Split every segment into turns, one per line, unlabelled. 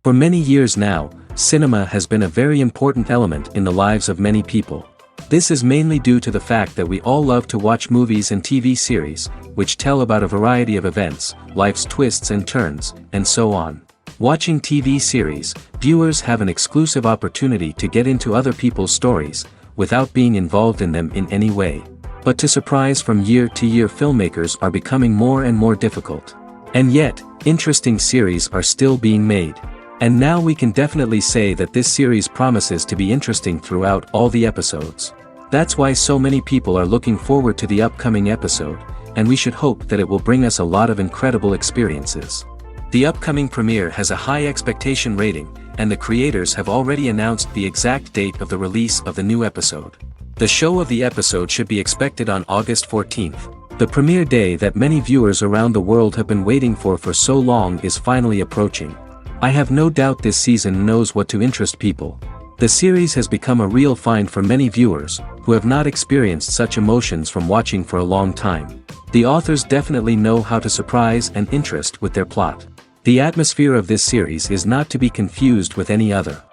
For many years now, cinema has been a very important element in the lives of many people. This is mainly due to the fact that we all love to watch movies and TV series, which tell about a variety of events, life's twists and turns, and so on. Watching TV series, viewers have an exclusive opportunity to get into other people's stories, without being involved in them in any way. But to surprise from year to year, filmmakers are becoming more and more difficult. And yet, interesting series are still being made. And now we can definitely say that this series promises to be interesting throughout all the episodes. That's why so many people are looking forward to the upcoming episode, and we should hope that it will bring us a lot of incredible experiences. The upcoming premiere has a high expectation rating, and the creators have already announced the exact date of the release of the new episode. The show of the episode should be expected on August 14th. The premiere day that many viewers around the world have been waiting for so long is finally approaching. I have no doubt this season knows what to interest people. The series has become a real find for many viewers, who have not experienced such emotions from watching for a long time. The authors definitely know how to surprise and interest with their plot. The atmosphere of this series is not to be confused with any other.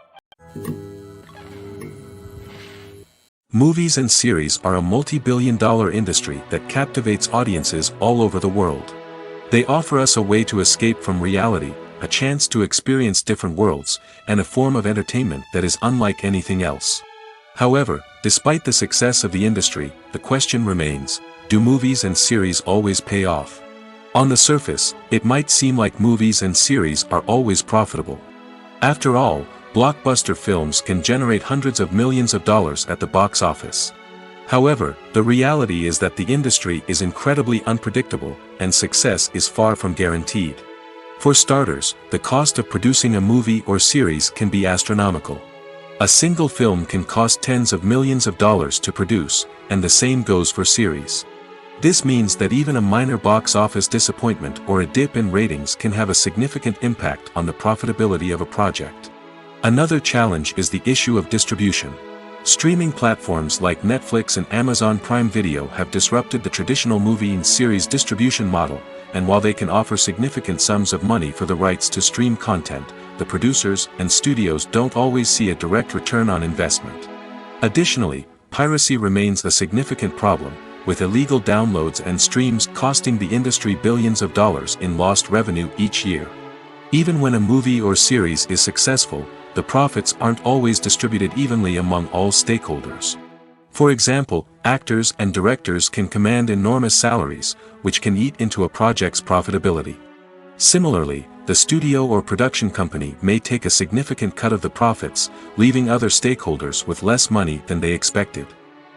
Movies and series are a multi-billion-dollar industry that captivates audiences all over the world. They offer us a way to escape from reality, a chance to experience different worlds, and a form of entertainment that is unlike anything else. However, despite the success of the industry, the question remains, do movies and series always pay off? On the surface, it might seem like movies and series are always profitable. After all, blockbuster films can generate hundreds of millions of dollars at the box office. However, the reality is that the industry is incredibly unpredictable, and success is far from guaranteed. For starters, the cost of producing a movie or series can be astronomical. A single film can cost tens of millions of dollars to produce, and the same goes for series. This means that even a minor box office disappointment or a dip in ratings can have a significant impact on the profitability of a project. Another challenge is the issue of distribution. Streaming platforms like Netflix and Amazon Prime Video have disrupted the traditional movie and series distribution model, and while they can offer significant sums of money for the rights to stream content, the producers and studios don't always see a direct return on investment. Additionally, piracy remains a significant problem, with illegal downloads and streams costing the industry billions of dollars in lost revenue each year. Even when a movie or series is successful, the profits aren't always distributed evenly among all stakeholders. For example, actors and directors can command enormous salaries, which can eat into a project's profitability. Similarly, the studio or production company may take a significant cut of the profits, leaving other stakeholders with less money than they expected.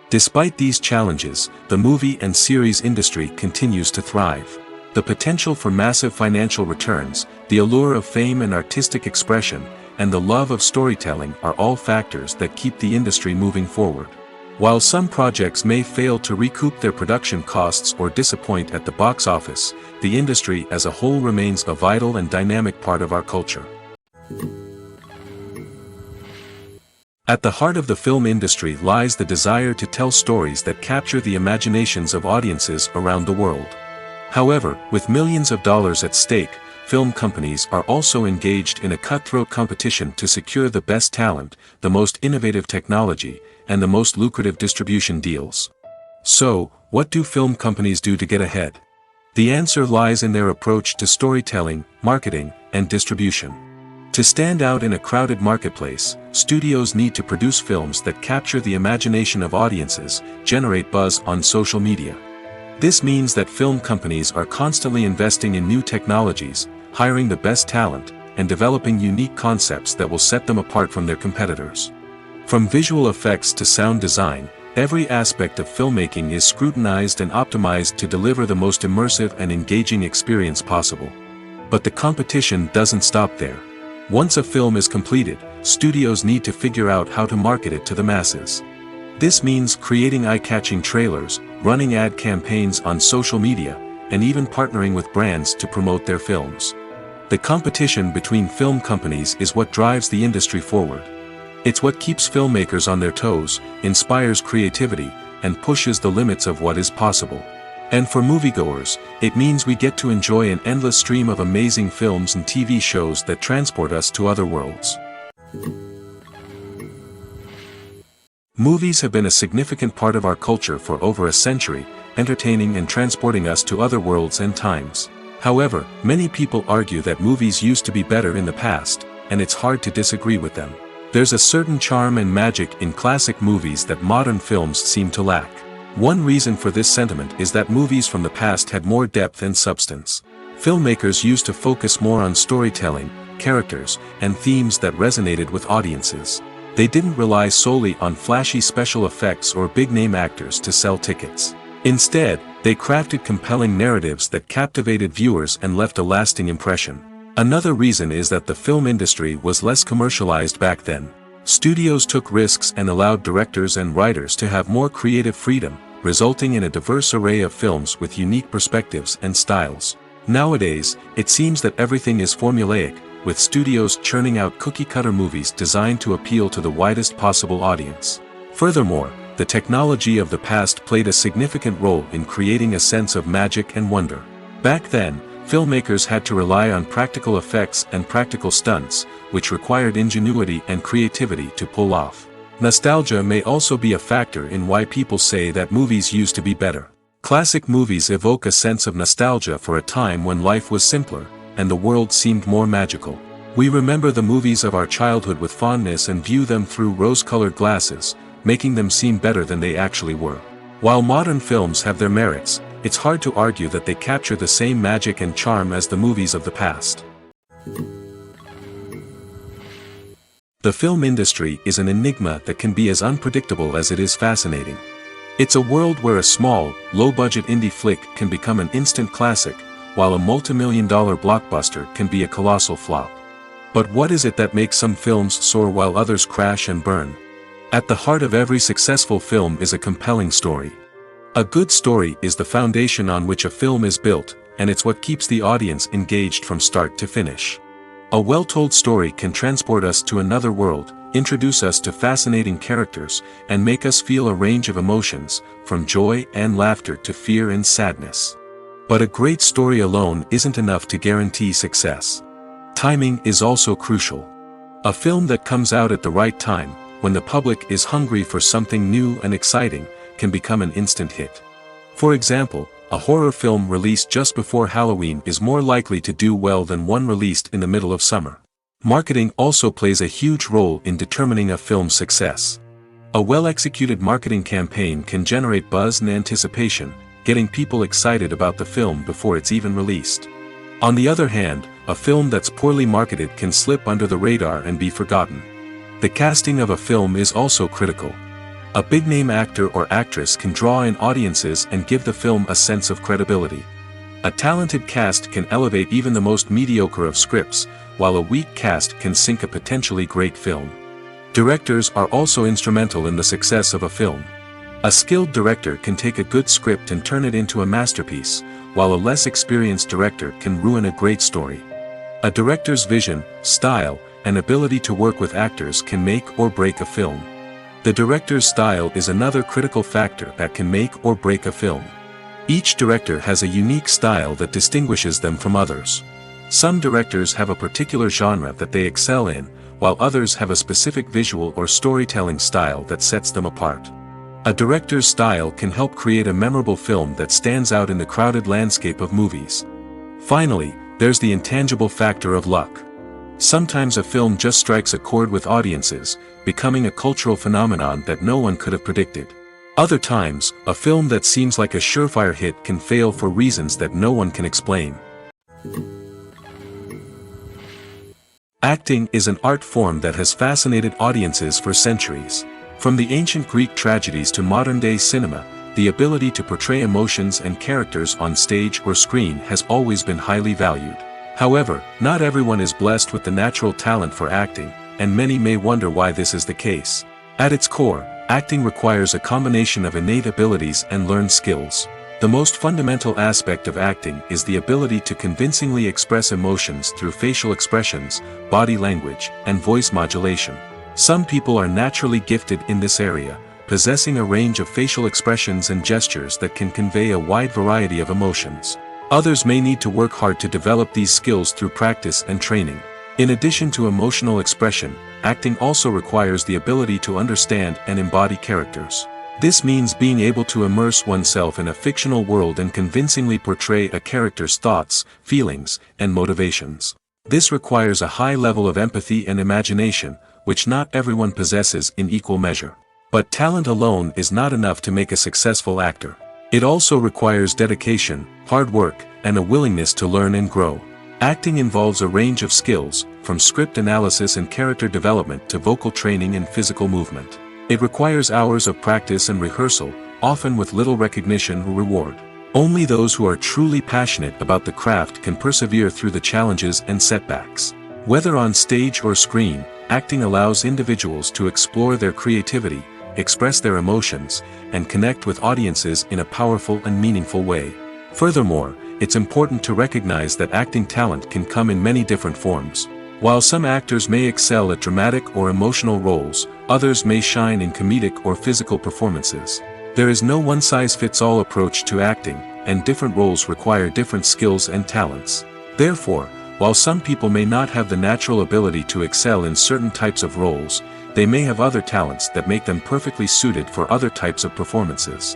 Despite these challenges, the movie and series industry continues to thrive. The potential for massive financial returns, the allure of fame and artistic expression, and the love of storytelling are all factors that keep the industry moving forward. While some projects may fail to recoup their production costs or disappoint at the box office, the industry as a whole remains a vital and dynamic part of our culture. At the heart of the film industry lies the desire to tell stories that capture the imaginations of audiences around the world. However, with millions of dollars at stake, film companies are also engaged in a cutthroat competition to secure the best talent, the most innovative technology, and the most lucrative distribution deals. So, what do film companies do to get ahead? The answer lies in their approach to storytelling, marketing, and distribution. To stand out in a crowded marketplace, studios need to produce films that capture the imagination of audiences, generate buzz on social media. This means that film companies are constantly investing in new technologies, hiring the best talent, and developing unique concepts that will set them apart from their competitors. From visual effects to sound design, every aspect of filmmaking is scrutinized and optimized to deliver the most immersive and engaging experience possible. But the competition doesn't stop there. Once a film is completed, studios need to figure out how to market it to the masses. This means creating eye-catching trailers, running ad campaigns on social media, and even partnering with brands to promote their films. The competition between film companies is what drives the industry forward. It's what keeps filmmakers on their toes, inspires creativity, and pushes the limits of what is possible. And for moviegoers, it means we get to enjoy an endless stream of amazing films and TV shows that transport us to other worlds. Movies have been a significant part of our culture for over a century, entertaining and transporting us to other worlds and times. However, many people argue that movies used to be better in the past, and it's hard to disagree with them. There's a certain charm and magic in classic movies that modern films seem to lack. One reason for this sentiment is that movies from the past had more depth and substance. Filmmakers used to focus more on storytelling, characters, and themes that resonated with audiences. They didn't rely solely on flashy special effects or big-name actors to sell tickets. Instead, they crafted compelling narratives that captivated viewers and left a lasting impression. Another reason is that the film industry was less commercialized back then. Studios took risks and allowed directors and writers to have more creative freedom, resulting in a diverse array of films with unique perspectives and styles. Nowadays, it seems that everything is formulaic, with studios churning out cookie-cutter movies designed to appeal to the widest possible audience. Furthermore, the technology of the past played a significant role in creating a sense of magic and wonder. Back then, filmmakers had to rely on practical effects and practical stunts, which required ingenuity and creativity to pull off. Nostalgia may also be a factor in why people say that movies used to be better. Classic movies evoke a sense of nostalgia for a time when life was simpler, and the world seemed more magical. We remember the movies of our childhood with fondness and view them through rose-colored glasses, making them seem better than they actually were. While modern films have their merits, it's hard to argue that they capture the same magic and charm as the movies of the past. The film industry is an enigma that can be as unpredictable as it is fascinating. It's a world where a small, low-budget indie flick can become an instant classic, while a multi-million-dollar blockbuster can be a colossal flop. But what is it that makes some films soar while others crash and burn? At the heart of every successful film is a compelling story. A good story is the foundation on which a film is built, and it's what keeps the audience engaged from start to finish. A well-told story can transport us to another world, introduce us to fascinating characters, and make us feel a range of emotions, from joy and laughter to fear and sadness. But a great story alone isn't enough to guarantee success. Timing is also crucial. A film that comes out at the right time, when the public is hungry for something new and exciting, can become an instant hit. For example, a horror film released just before Halloween is more likely to do well than one released in the middle of summer. Marketing also plays a huge role in determining a film's success. A well-executed marketing campaign can generate buzz and anticipation, getting people excited about the film before it's even released. On the other hand, a film that's poorly marketed can slip under the radar and be forgotten. The casting of a film is also critical. A big-name actor or actress can draw in audiences and give the film a sense of credibility. A talented cast can elevate even the most mediocre of scripts, while a weak cast can sink a potentially great film. Directors are also instrumental in the success of a film. A skilled director can take a good script and turn it into a masterpiece, while a less experienced director can ruin a great story. A director's vision, style, and ability to work with actors can make or break a film. The director's style is another critical factor that can make or break a film. Each director has a unique style that distinguishes them from others. Some directors have a particular genre that they excel in, while others have a specific visual or storytelling style that sets them apart. A director's style can help create a memorable film that stands out in the crowded landscape of movies. Finally, there's the intangible factor of luck. Sometimes a film just strikes a chord with audiences, becoming a cultural phenomenon that no one could have predicted. Other times, a film that seems like a surefire hit can fail for reasons that no one can explain. Acting is an art form that has fascinated audiences for centuries. From the ancient Greek tragedies to modern-day cinema, the ability to portray emotions and characters on stage or screen has always been highly valued. However, not everyone is blessed with the natural talent for acting, and many may wonder why this is the case. At its core, acting requires a combination of innate abilities and learned skills. The most fundamental aspect of acting is the ability to convincingly express emotions through facial expressions, body language, and voice modulation. Some people are naturally gifted in this area, possessing a range of facial expressions and gestures that can convey a wide variety of emotions. Others may need to work hard to develop these skills through practice and training. In addition to emotional expression, acting also requires the ability to understand and embody characters. This means being able to immerse oneself in a fictional world and convincingly portray a character's thoughts, feelings, and motivations. This requires a high level of empathy and imagination, which not everyone possesses in equal measure. But talent alone is not enough to make a successful actor. It also requires dedication, hard work, and a willingness to learn and grow. Acting involves a range of skills, from script analysis and character development to vocal training and physical movement. It requires hours of practice and rehearsal, often with little recognition or reward. Only those who are truly passionate about the craft can persevere through the challenges and setbacks. Whether on stage or screen, acting allows individuals to explore their creativity, express their emotions, and connect with audiences in a powerful and meaningful way. Furthermore, it's important to recognize that acting talent can come in many different forms. While some actors may excel at dramatic or emotional roles, others may shine in comedic or physical performances. There is no one-size-fits-all approach to acting, and different roles require different skills and talents. Therefore, while some people may not have the natural ability to excel in certain types of roles, they may have other talents that make them perfectly suited for other types of performances.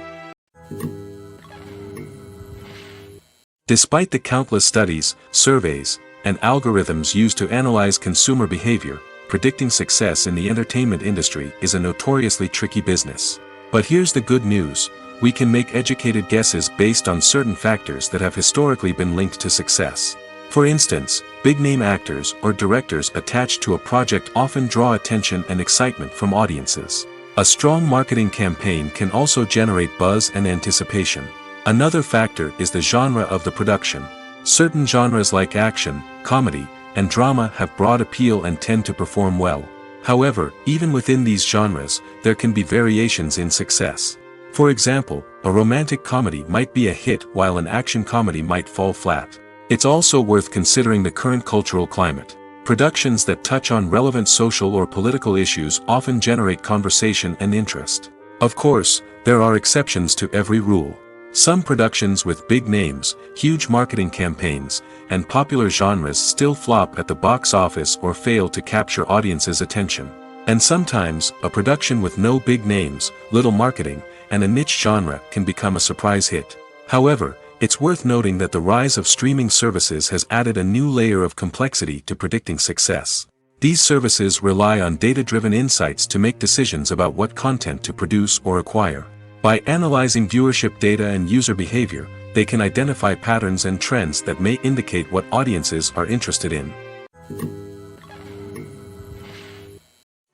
Despite the countless studies, surveys, and algorithms used to analyze consumer behavior, predicting success in the entertainment industry is a notoriously tricky business. But here's the good news: we can make educated guesses based on certain factors that have historically been linked to success. For instance, big-name actors or directors attached to a project often draw attention and excitement from audiences. A strong marketing campaign can also generate buzz and anticipation. Another factor is the genre of the production. Certain genres like action, comedy, and drama have broad appeal and tend to perform well. However, even within these genres, there can be variations in success. For example, a romantic comedy might be a hit while an action comedy might fall flat. It's also worth considering the current cultural climate. Productions that touch on relevant social or political issues often generate conversation and interest. Of course, there are exceptions to every rule. Some productions with big names, huge marketing campaigns, and popular genres still flop at the box office or fail to capture audiences' attention. And sometimes, a production with no big names, little marketing, and a niche genre can become a surprise hit. However, it's worth noting that the rise of streaming services has added a new layer of complexity to predicting success. These services rely on data-driven insights to make decisions about what content to produce or acquire. By analyzing viewership data and user behavior, they can identify patterns and trends that may indicate what audiences are interested in.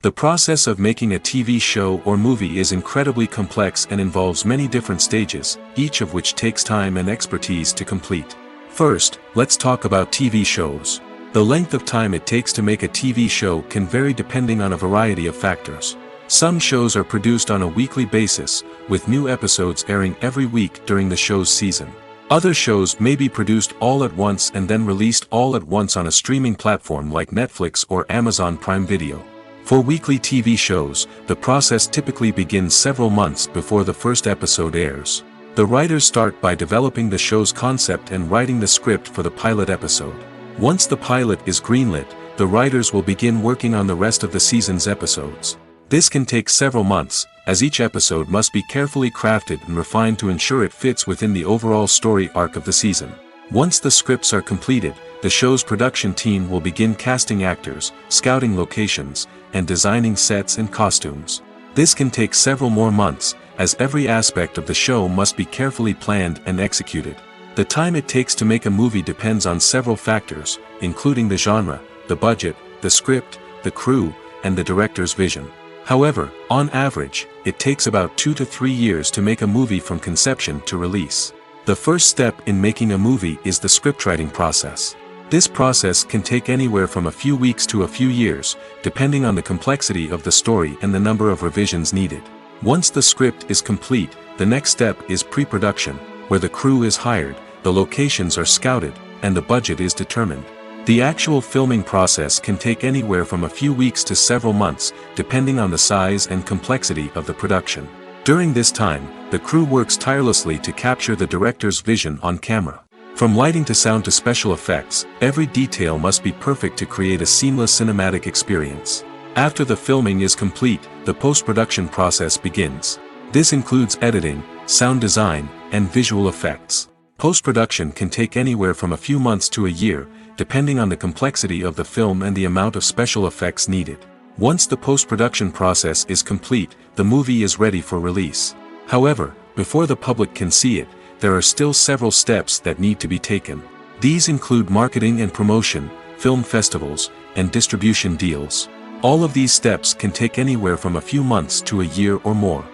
The process of making a TV show or movie is incredibly complex and involves many different stages, each of which takes time and expertise to complete. First, let's talk about TV shows. The length of time it takes to make a TV show can vary depending on a variety of factors. Some shows are produced on a weekly basis, with new episodes airing every week during the show's season. Other shows may be produced all at once and then released all at once on a streaming platform like Netflix or Amazon Prime Video. For weekly TV shows, the process typically begins several months before the first episode airs. The writers start by developing the show's concept and writing the script for the pilot episode. Once the pilot is greenlit, the writers will begin working on the rest of the season's episodes. This can take several months, as each episode must be carefully crafted and refined to ensure it fits within the overall story arc of the season. Once the scripts are completed, the show's production team will begin casting actors, scouting locations, and designing sets and costumes. This can take several more months, as every aspect of the show must be carefully planned and executed. The time it takes to make a movie depends on several factors, including the genre, the budget, the script, the crew, and the director's vision. However, on average, it takes about 2 to 3 years to make a movie from conception to release. The first step in making a movie is the scriptwriting process. This process can take anywhere from a few weeks to a few years, depending on the complexity of the story and the number of revisions needed. Once the script is complete, the next step is pre-production, where the crew is hired, the locations are scouted, and the budget is determined. The actual filming process can take anywhere from a few weeks to several months, depending on the size and complexity of the production. During this time, the crew works tirelessly to capture the director's vision on camera. From lighting to sound to special effects, every detail must be perfect to create a seamless cinematic experience. After the filming is complete, the post-production process begins. This includes editing, sound design, and visual effects. Post-production can take anywhere from a few months to a year, depending on the complexity of the film and the amount of special effects needed. Once the post-production process is complete, the movie is ready for release. However, before the public can see it, there are still several steps that need to be taken. These include marketing and promotion, film festivals, and distribution deals. All of these steps can take anywhere from a few months to a year or more.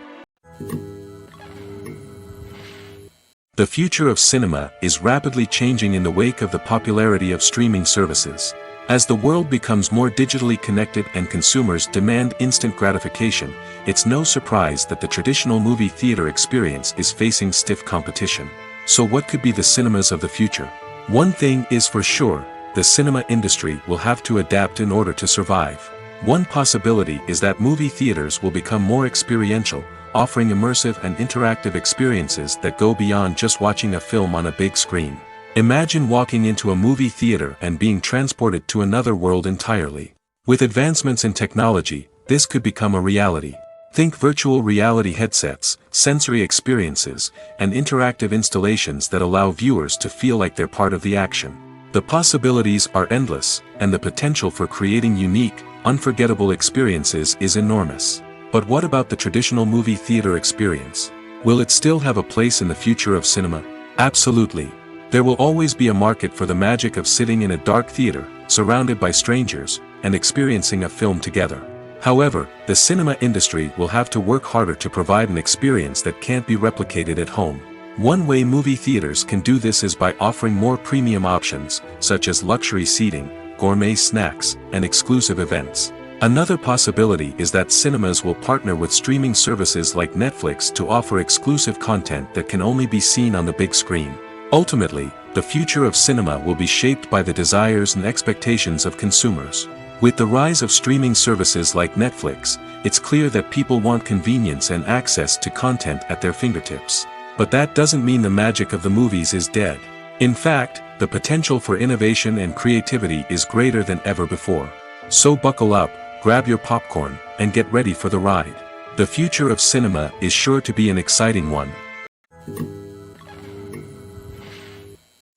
The future of cinema is rapidly changing in the wake of the popularity of streaming services. As the world becomes more digitally connected and consumers demand instant gratification, it's no surprise that the traditional movie theater experience is facing stiff competition. So what could be the cinemas of the future? One thing is for sure, the cinema industry will have to adapt in order to survive. One possibility is that movie theaters will become more experiential, offering immersive and interactive experiences that go beyond just watching a film on a big screen. Imagine walking into a movie theater and being transported to another world entirely. With advancements in technology, this could become a reality. Think virtual reality headsets, sensory experiences, and interactive installations that allow viewers to feel like they're part of the action. The possibilities are endless, and the potential for creating unique, unforgettable experiences is enormous. But what about the traditional movie theater experience? Will it still have a place in the future of cinema? Absolutely. There will always be a market for the magic of sitting in a dark theater, surrounded by strangers, and experiencing a film together. However, the cinema industry will have to work harder to provide an experience that can't be replicated at home. One way movie theaters can do this is by offering more premium options, such as luxury seating, gourmet snacks, and exclusive events. Another possibility is that cinemas will partner with streaming services like Netflix to offer exclusive content that can only be seen on the big screen. Ultimately, the future of cinema will be shaped by the desires and expectations of consumers. With the rise of streaming services like Netflix, it's clear that people want convenience and access to content at their fingertips. But that doesn't mean the magic of the movies is dead. In fact, the potential for innovation and creativity is greater than ever before. So buckle up, grab your popcorn, and get ready for the ride. The future of cinema is sure to be an exciting one.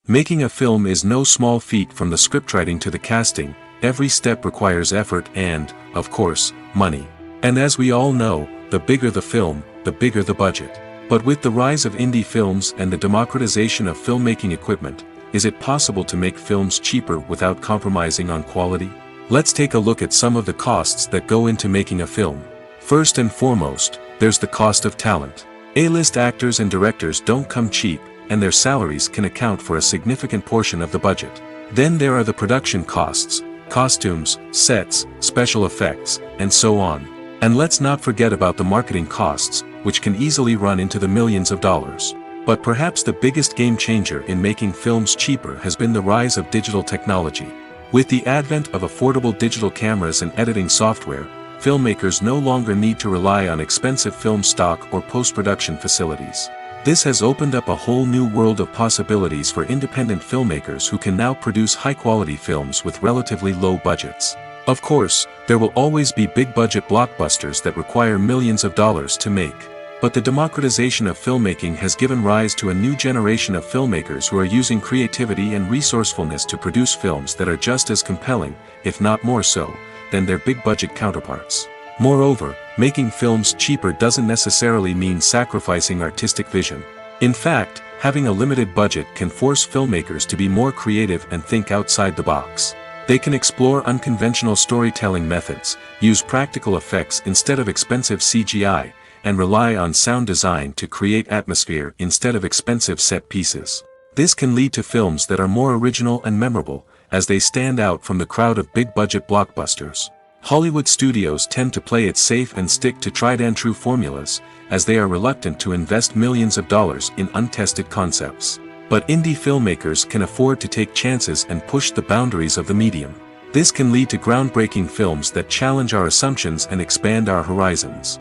Making a film is no small feat. From the scriptwriting to the casting, every step requires effort and, of course, money. And as we all know, the bigger the film, the bigger the budget. But with the rise of indie films and the democratization of filmmaking equipment, is it possible to make films cheaper without compromising on quality? Let's take a look at some of the costs that go into making a film. First and foremost, there's the cost of talent. A-list actors and directors don't come cheap, and their salaries can account for a significant portion of the budget. Then there are the production costs, costumes, sets, special effects, and so on. And let's not forget about the marketing costs, which can easily run into the millions of dollars. But perhaps the biggest game changer in making films cheaper has been the rise of digital technology. With the advent of affordable digital cameras and editing software, filmmakers no longer need to rely on expensive film stock or post-production facilities. This has opened up a whole new world of possibilities for independent filmmakers who can now produce high-quality films with relatively low budgets. Of course, there will always be big-budget blockbusters that require millions of dollars to make. But the democratization of filmmaking has given rise to a new generation of filmmakers who are using creativity and resourcefulness to produce films that are just as compelling, if not more so, than their big-budget counterparts. Moreover, making films cheaper doesn't necessarily mean sacrificing artistic vision. In fact, having a limited budget can force filmmakers to be more creative and think outside the box. They can explore unconventional storytelling methods, use practical effects instead of expensive CGI, and rely on sound design to create atmosphere instead of expensive set pieces. This can lead to films that are more original and memorable, as they stand out from the crowd of big-budget blockbusters. Hollywood studios tend to play it safe and stick to tried-and-true formulas, as they are reluctant to invest millions of dollars in untested concepts. But indie filmmakers can afford to take chances and push the boundaries of the medium. This can lead to groundbreaking films that challenge our assumptions and expand our horizons.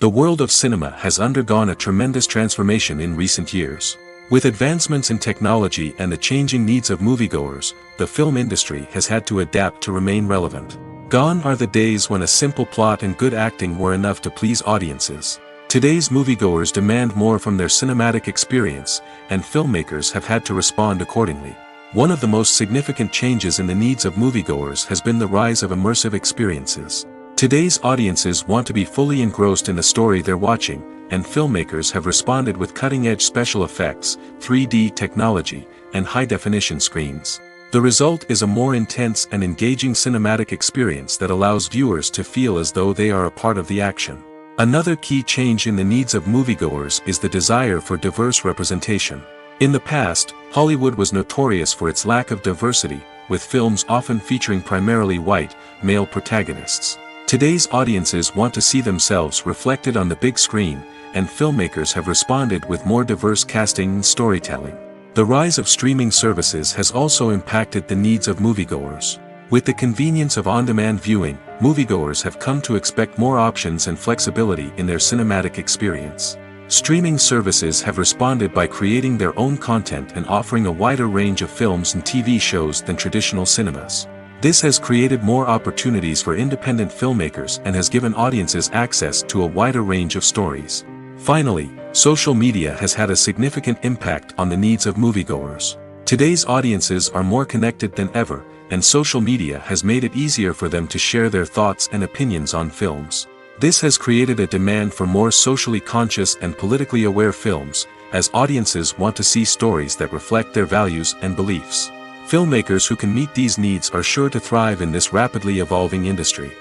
The world of cinema has undergone a tremendous transformation in recent years. With advancements in technology and the changing needs of moviegoers, the film industry has had to adapt to remain relevant. Gone are the days when a simple plot and good acting were enough to please audiences. Today's moviegoers demand more from their cinematic experience, and filmmakers have had to respond accordingly. One of the most significant changes in the needs of moviegoers has been the rise of immersive experiences. Today's audiences want to be fully engrossed in the story they're watching, and filmmakers have responded with cutting-edge special effects, 3D technology, and high-definition screens. The result is a more intense and engaging cinematic experience that allows viewers to feel as though they are a part of the action. Another key change in the needs of moviegoers is the desire for diverse representation. In the past, Hollywood was notorious for its lack of diversity, with films often featuring primarily white, male protagonists. Today's audiences want to see themselves reflected on the big screen, and filmmakers have responded with more diverse casting and storytelling. The rise of streaming services has also impacted the needs of moviegoers. With the convenience of on-demand viewing, moviegoers have come to expect more options and flexibility in their cinematic experience. Streaming services have responded by creating their own content and offering a wider range of films and TV shows than traditional cinemas. This has created more opportunities for independent filmmakers and has given audiences access to a wider range of stories. Finally, social media has had a significant impact on the needs of moviegoers. Today's audiences are more connected than ever, and social media has made it easier for them to share their thoughts and opinions on films. This has created a demand for more socially conscious and politically aware films, as audiences want to see stories that reflect their values and beliefs. Filmmakers who can meet these needs are sure to thrive in this rapidly evolving industry.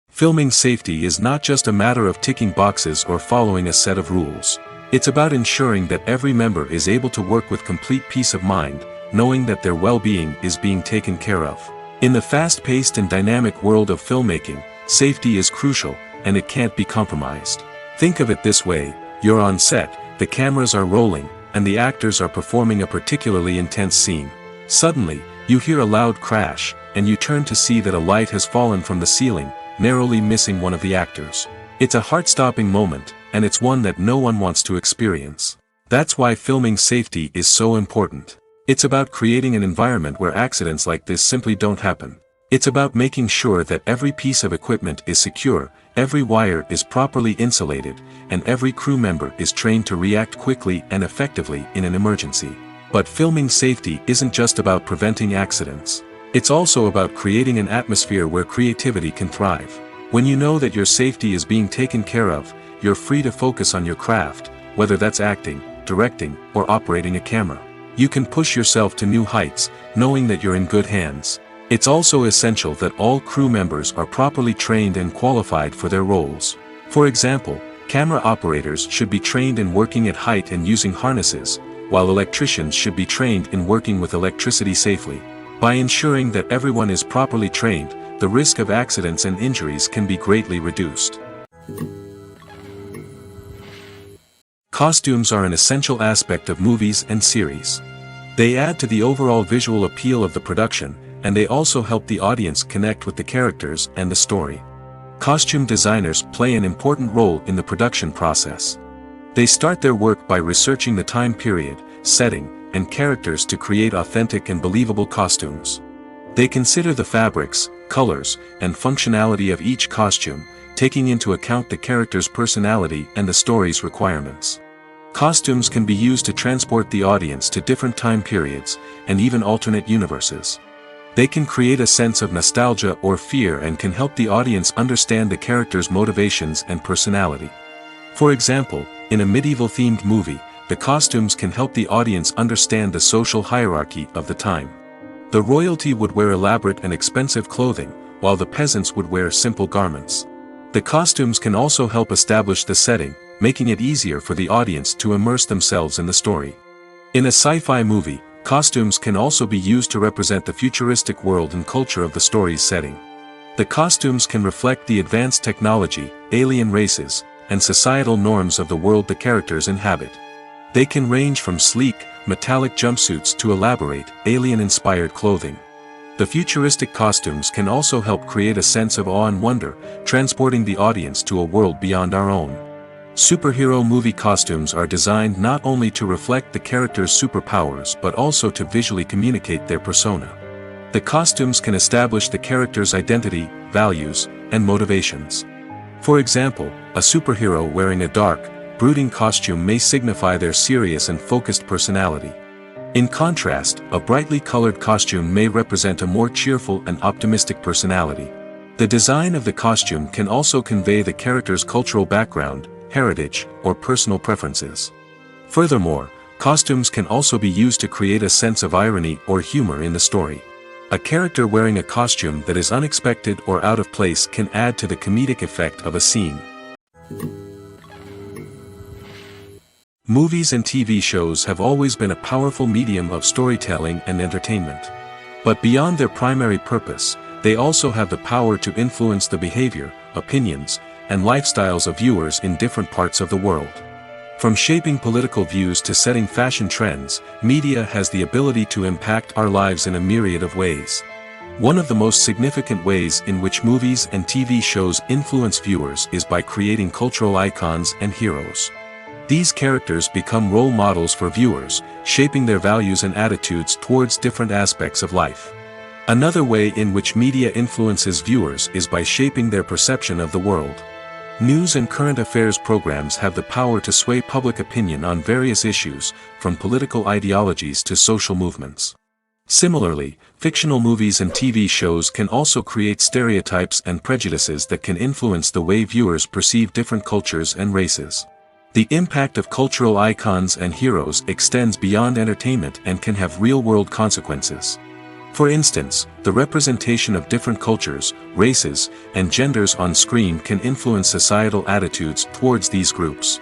Filming safety is not just a matter of ticking boxes or following a set of rules. It's about ensuring that every member is able to work with complete peace of mind, knowing that their well-being is being taken care of. In the fast-paced and dynamic world of filmmaking, safety is crucial, and it can't be compromised. Think of it this way: you're on set, the cameras are rolling, and the actors are performing a particularly intense scene. Suddenly, you hear a loud crash, and you turn to see that a light has fallen from the ceiling, narrowly missing one of the actors. It's a heart-stopping moment, and it's one that no one wants to experience. That's why filming safety is so important. It's about creating an environment where accidents like this simply don't happen. It's about making sure that every piece of equipment is secure, every wire is properly insulated, and every crew member is trained to react quickly and effectively in an emergency. But filming safety isn't just about preventing accidents. It's also about creating an atmosphere where creativity can thrive. When you know that your safety is being taken care of, you're free to focus on your craft, whether that's acting, directing, or operating a camera. You can push yourself to new heights, knowing that you're in good hands. It's also essential that all crew members are properly trained and qualified for their roles. For example, camera operators should be trained in working at height and using harnesses, while electricians should be trained in working with electricity safely. By ensuring that everyone is properly trained, the risk of accidents and injuries can be greatly reduced. Costumes are an essential aspect of movies and series. They add to the overall visual appeal of the production, and they also help the audience connect with the characters and the story. Costume designers play an important role in the production process. They start their work by researching the time period, setting, and characters to create authentic and believable costumes. They consider the fabrics, colors, and functionality of each costume, taking into account the character's personality and the story's requirements. Costumes can be used to transport the audience to different time periods, and even alternate universes. They can create a sense of nostalgia or fear and can help the audience understand the character's motivations and personality. For example, in a medieval-themed movie, the costumes can help the audience understand the social hierarchy of the time. The royalty would wear elaborate and expensive clothing, while the peasants would wear simple garments. The costumes can also help establish the setting, making it easier for the audience to immerse themselves in the story. In a sci-fi movie, costumes can also be used to represent the futuristic world and culture of the story's setting. The costumes can reflect the advanced technology, alien races, and societal norms of the world the characters inhabit. They can range from sleek, metallic jumpsuits to elaborate, alien-inspired clothing. The futuristic costumes can also help create a sense of awe and wonder, transporting the audience to a world beyond our own. Superhero movie costumes are designed not only to reflect the character's superpowers but also to visually communicate their persona. The costumes can establish the character's identity, values, and motivations. For example, a superhero wearing a dark, brooding costume may signify their serious and focused personality. In contrast, a brightly colored costume may represent a more cheerful and optimistic personality. The design of the costume can also convey the character's cultural background, heritage, or personal preferences. Furthermore, costumes can also be used to create a sense of irony or humor in the story. A character wearing a costume that is unexpected or out of place can add to the comedic effect of a scene. Movies and TV shows have always been a powerful medium of storytelling and entertainment. But beyond their primary purpose, they also have the power to influence the behavior, opinions, and lifestyles of viewers in different parts of the world. From shaping political views to setting fashion trends, media has the ability to impact our lives in a myriad of ways. One of the most significant ways in which movies and TV shows influence viewers is by creating cultural icons and heroes. These characters become role models for viewers, shaping their values and attitudes towards different aspects of life. Another way in which media influences viewers is by shaping their perception of the world. News and current affairs programs have the power to sway public opinion on various issues, from political ideologies to social movements. Similarly, fictional movies and TV shows can also create stereotypes and prejudices that can influence the way viewers perceive different cultures and races. The impact of cultural icons and heroes extends beyond entertainment and can have real-world consequences. For instance, the representation of different cultures, races, and genders on screen can influence societal attitudes towards these groups.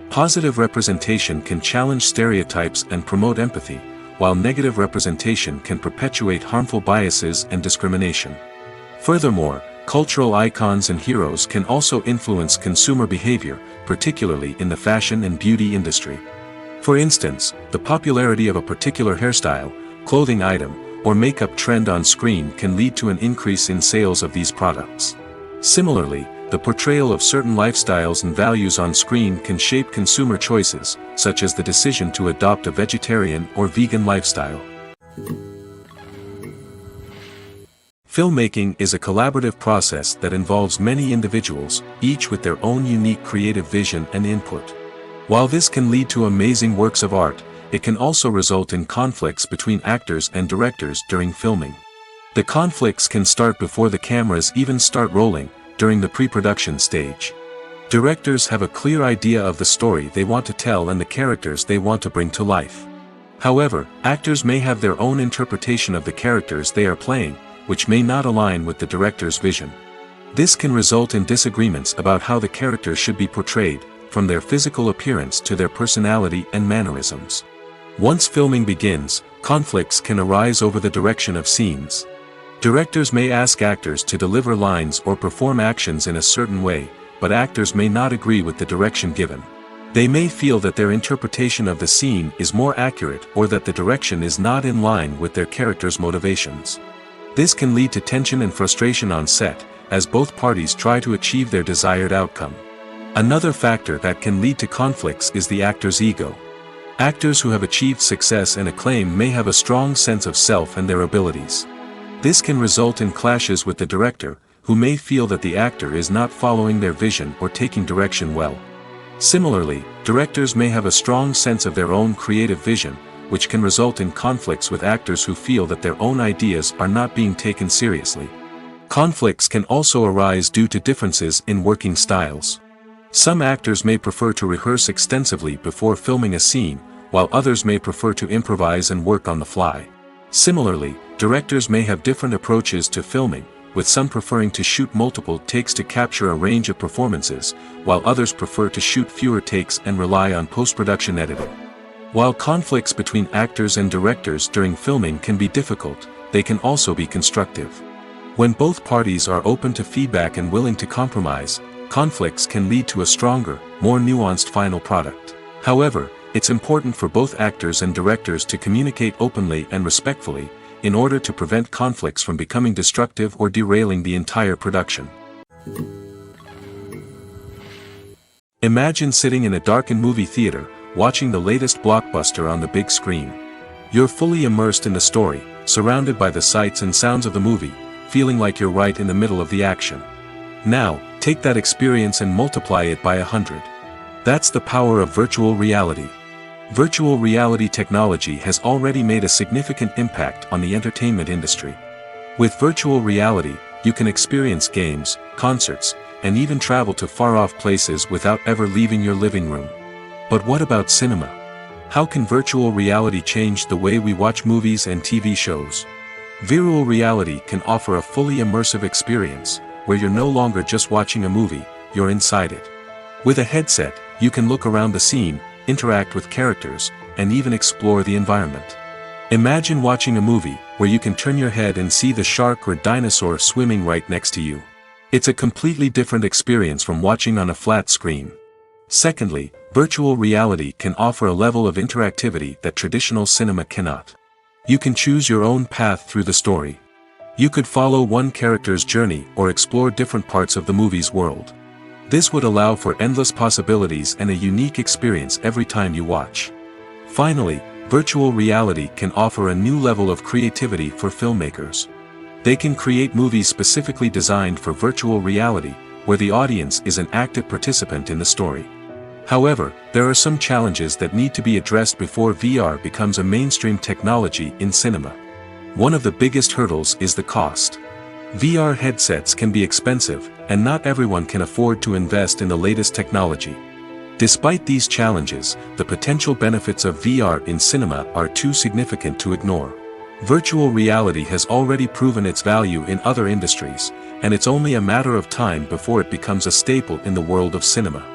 Positive representation can challenge stereotypes and promote empathy, while negative representation can perpetuate harmful biases and discrimination. Furthermore, cultural icons and heroes can also influence consumer behavior, particularly in the fashion and beauty industry. For instance, the popularity of a particular hairstyle, clothing item, or makeup trend on screen can lead to an increase in sales of these products. Similarly, the portrayal of certain lifestyles and values on screen can shape consumer choices, such as the decision to adopt a vegetarian or vegan lifestyle. Filmmaking is a collaborative process that involves many individuals, each with their own unique creative vision and input. While this can lead to amazing works of art, it can also result in conflicts between actors and directors during filming. The conflicts can start before the cameras even start rolling, during the pre-production stage. Directors have a clear idea of the story they want to tell and the characters they want to bring to life. However, actors may have their own interpretation of the characters they are playing, which may not align with the director's vision. This can result in disagreements about how the characters should be portrayed, from their physical appearance to their personality and mannerisms. Once filming begins, conflicts can arise over the direction of scenes. Directors may ask actors to deliver lines or perform actions in a certain way, but actors may not agree with the direction given. They may feel that their interpretation of the scene is more accurate or that the direction is not in line with their character's motivations. This can lead to tension and frustration on set, as both parties try to achieve their desired outcome. Another factor that can lead to conflicts is the actor's ego. Actors who have achieved success and acclaim may have a strong sense of self and their abilities. This can result in clashes with the director, who may feel that the actor is not following their vision or taking direction well. Similarly, directors may have a strong sense of their own creative vision, which can result in conflicts with actors who feel that their own ideas are not being taken seriously. Conflicts can also arise due to differences in working styles. Some actors may prefer to rehearse extensively before filming a scene, while others may prefer to improvise and work on the fly. Similarly, directors may have different approaches to filming, with some preferring to shoot multiple takes to capture a range of performances, while others prefer to shoot fewer takes and rely on post-production editing. While conflicts between actors and directors during filming can be difficult, they can also be constructive. When both parties are open to feedback and willing to compromise, conflicts can lead to a stronger, more nuanced final product. However, it's important for both actors and directors to communicate openly and respectfully, in order to prevent conflicts from becoming destructive or derailing the entire production. Imagine sitting in a darkened movie theater, watching the latest blockbuster on the big screen. You're fully immersed in the story, surrounded by the sights and sounds of the movie, feeling like you're right in the middle of the action. Now, take that experience and multiply it by 100. That's the power of virtual reality. Virtual reality technology has already made a significant impact on the entertainment industry. With virtual reality, you can experience games, concerts, and even travel to far-off places without ever leaving your living room. But what about cinema? How can virtual reality change the way we watch movies and TV shows? Virtual reality can offer a fully immersive experience, where you're no longer just watching a movie, you're inside it. With a headset, you can look around the scene, interact with characters, and even explore the environment. Imagine watching a movie, where you can turn your head and see the shark or dinosaur swimming right next to you. It's a completely different experience from watching on a flat screen. Secondly, virtual reality can offer a level of interactivity that traditional cinema cannot. You can choose your own path through the story. You could follow one character's journey or explore different parts of the movie's world. This would allow for endless possibilities and a unique experience every time you watch. Finally, virtual reality can offer a new level of creativity for filmmakers. They can create movies specifically designed for virtual reality, where the audience is an active participant in the story. However, there are some challenges that need to be addressed before VR becomes a mainstream technology in cinema. One of the biggest hurdles is the cost. VR headsets can be expensive, and not everyone can afford to invest in the latest technology. Despite these challenges, the potential benefits of VR in cinema are too significant to ignore. Virtual reality has already proven its value in other industries, and it's only a matter of time before it becomes a staple in the world of cinema.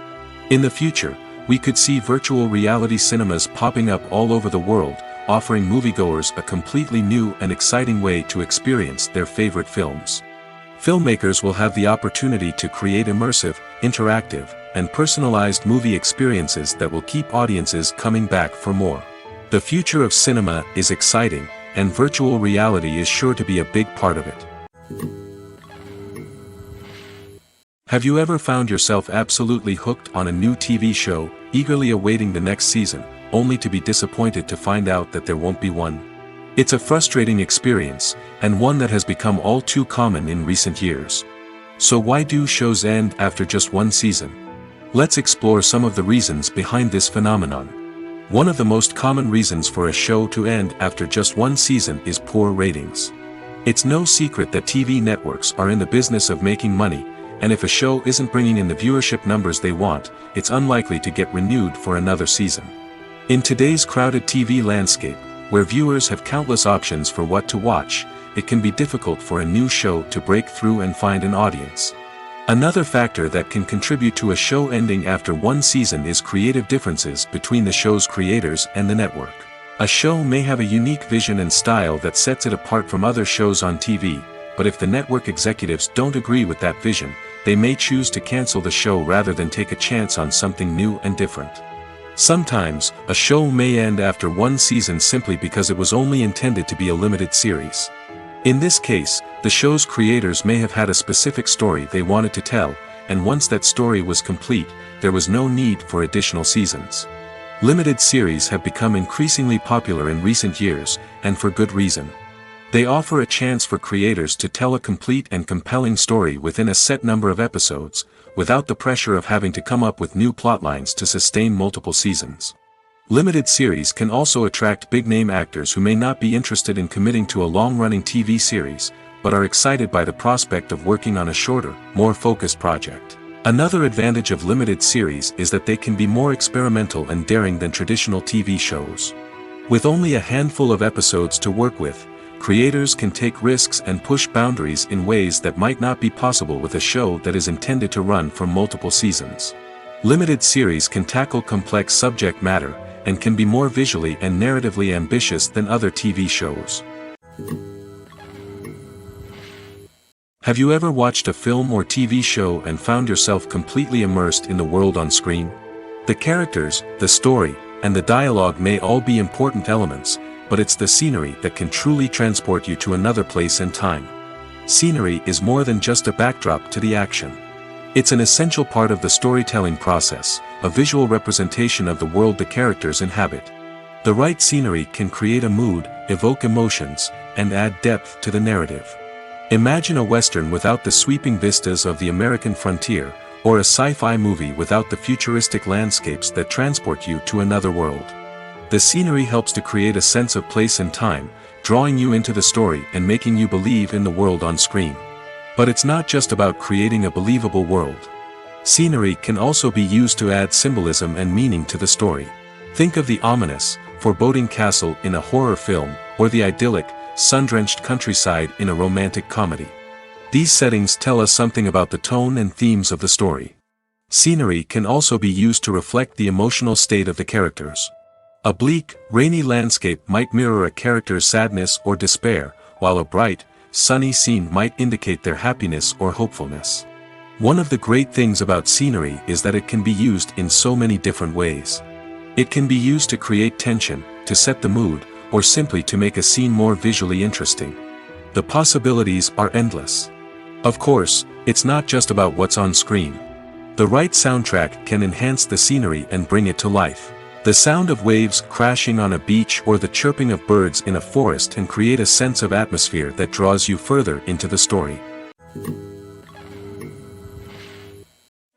In the future, we could see virtual reality cinemas popping up all over the world, offering moviegoers a completely new and exciting way to experience their favorite films. Filmmakers will have the opportunity to create immersive, interactive, and personalized movie experiences that will keep audiences coming back for more. The future of cinema is exciting, and virtual reality is sure to be a big part of it. Have you ever found yourself absolutely hooked on a new TV show, eagerly awaiting the next season, only to be disappointed to find out that there won't be one? It's a frustrating experience, and one that has become all too common in recent years. So why do shows end after just one season? Let's explore some of the reasons behind this phenomenon. One of the most common reasons for a show to end after just one season is poor ratings. It's no secret that TV networks are in the business of making money, and if a show isn't bringing in the viewership numbers they want, it's unlikely to get renewed for another season. In today's crowded TV landscape, where viewers have countless options for what to watch, it can be difficult for a new show to break through and find an audience. Another factor that can contribute to a show ending after one season is creative differences between the show's creators and the network. A show may have a unique vision and style that sets it apart from other shows on TV, but if the network executives don't agree with that vision, they may choose to cancel the show rather than take a chance on something new and different. Sometimes, a show may end after one season simply because it was only intended to be a limited series. In this case, the show's creators may have had a specific story they wanted to tell, and once that story was complete, there was no need for additional seasons. Limited series have become increasingly popular in recent years, and for good reason. They offer a chance for creators to tell a complete and compelling story within a set number of episodes, without the pressure of having to come up with new plotlines to sustain multiple seasons. Limited series can also attract big-name actors who may not be interested in committing to a long-running TV series, but are excited by the prospect of working on a shorter, more focused project. Another advantage of limited series is that they can be more experimental and daring than traditional TV shows. With only a handful of episodes to work with, creators can take risks and push boundaries in ways that might not be possible with a show that is intended to run for multiple seasons. Limited series can tackle complex subject matter, and can be more visually and narratively ambitious than other TV shows. Have you ever watched a film or TV show and found yourself completely immersed in the world on screen? The characters, the story, and the dialogue may all be important elements, but it's the scenery that can truly transport you to another place and time. Scenery is more than just a backdrop to the action. It's an essential part of the storytelling process, a visual representation of the world the characters inhabit. The right scenery can create a mood, evoke emotions, and add depth to the narrative. Imagine a Western without the sweeping vistas of the American frontier, or a sci-fi movie without the futuristic landscapes that transport you to another world. The scenery helps to create a sense of place and time, drawing you into the story and making you believe in the world on screen. But it's not just about creating a believable world. Scenery can also be used to add symbolism and meaning to the story. Think of the ominous, foreboding castle in a horror film, or the idyllic, sun-drenched countryside in a romantic comedy. These settings tell us something about the tone and themes of the story. Scenery can also be used to reflect the emotional state of the characters. A bleak, rainy landscape might mirror a character's sadness or despair, while a bright, sunny scene might indicate their happiness or hopefulness. One of the great things about scenery is that it can be used in so many different ways. It can be used to create tension, to set the mood, or simply to make a scene more visually interesting. The possibilities are endless. Of course, it's not just about what's on screen. The right soundtrack can enhance the scenery and bring it to life. The sound of waves crashing on a beach or the chirping of birds in a forest can create a sense of atmosphere that draws you further into the story.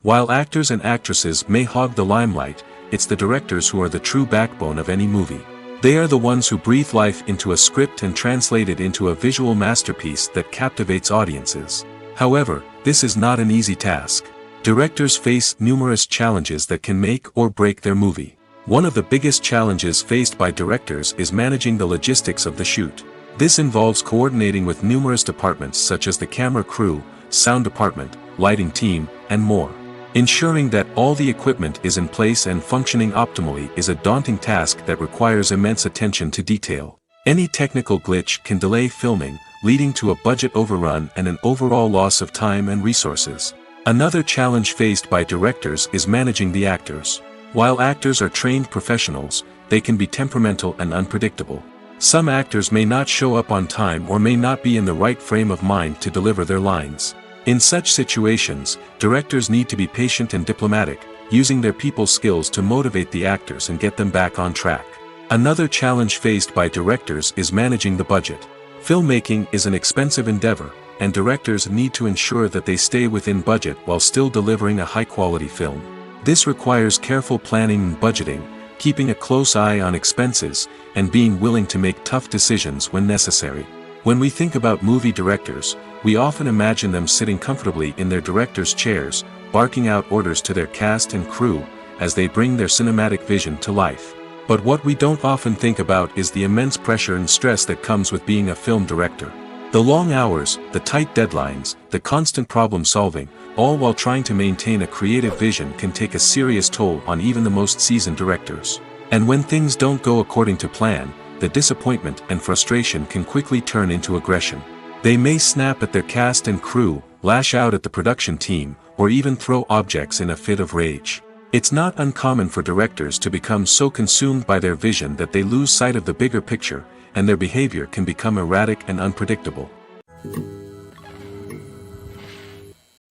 While actors and actresses may hog the limelight, it's the directors who are the true backbone of any movie. They are the ones who breathe life into a script and translate it into a visual masterpiece that captivates audiences. However, this is not an easy task. Directors face numerous challenges that can make or break their movie. One of the biggest challenges faced by directors is managing the logistics of the shoot. This involves coordinating with numerous departments such as the camera crew, sound department, lighting team, and more. Ensuring that all the equipment is in place and functioning optimally is a daunting task that requires immense attention to detail. Any technical glitch can delay filming, leading to a budget overrun and an overall loss of time and resources. Another challenge faced by directors is managing the actors. While actors are trained professionals, they can be temperamental and unpredictable. Some actors may not show up on time or may not be in the right frame of mind to deliver their lines. In such situations, directors need to be patient and diplomatic, using their people skills to motivate the actors and get them back on track. Another challenge faced by directors is managing the budget. Filmmaking is an expensive endeavor, and directors need to ensure that they stay within budget while still delivering a high-quality film. This requires careful planning and budgeting, keeping a close eye on expenses, and being willing to make tough decisions when necessary. When we think about movie directors, we often imagine them sitting comfortably in their director's chairs, barking out orders to their cast and crew, as they bring their cinematic vision to life. But what we don't often think about is the immense pressure and stress that comes with being a film director. The long hours, the tight deadlines, the constant problem solving, all while trying to maintain a creative vision can take a serious toll on even the most seasoned directors. And when things don't go according to plan, the disappointment and frustration can quickly turn into aggression. They may snap at their cast and crew, lash out at the production team, or even throw objects in a fit of rage. It's not uncommon for directors to become so consumed by their vision that they lose sight of the bigger picture, and their behavior can become erratic and unpredictable.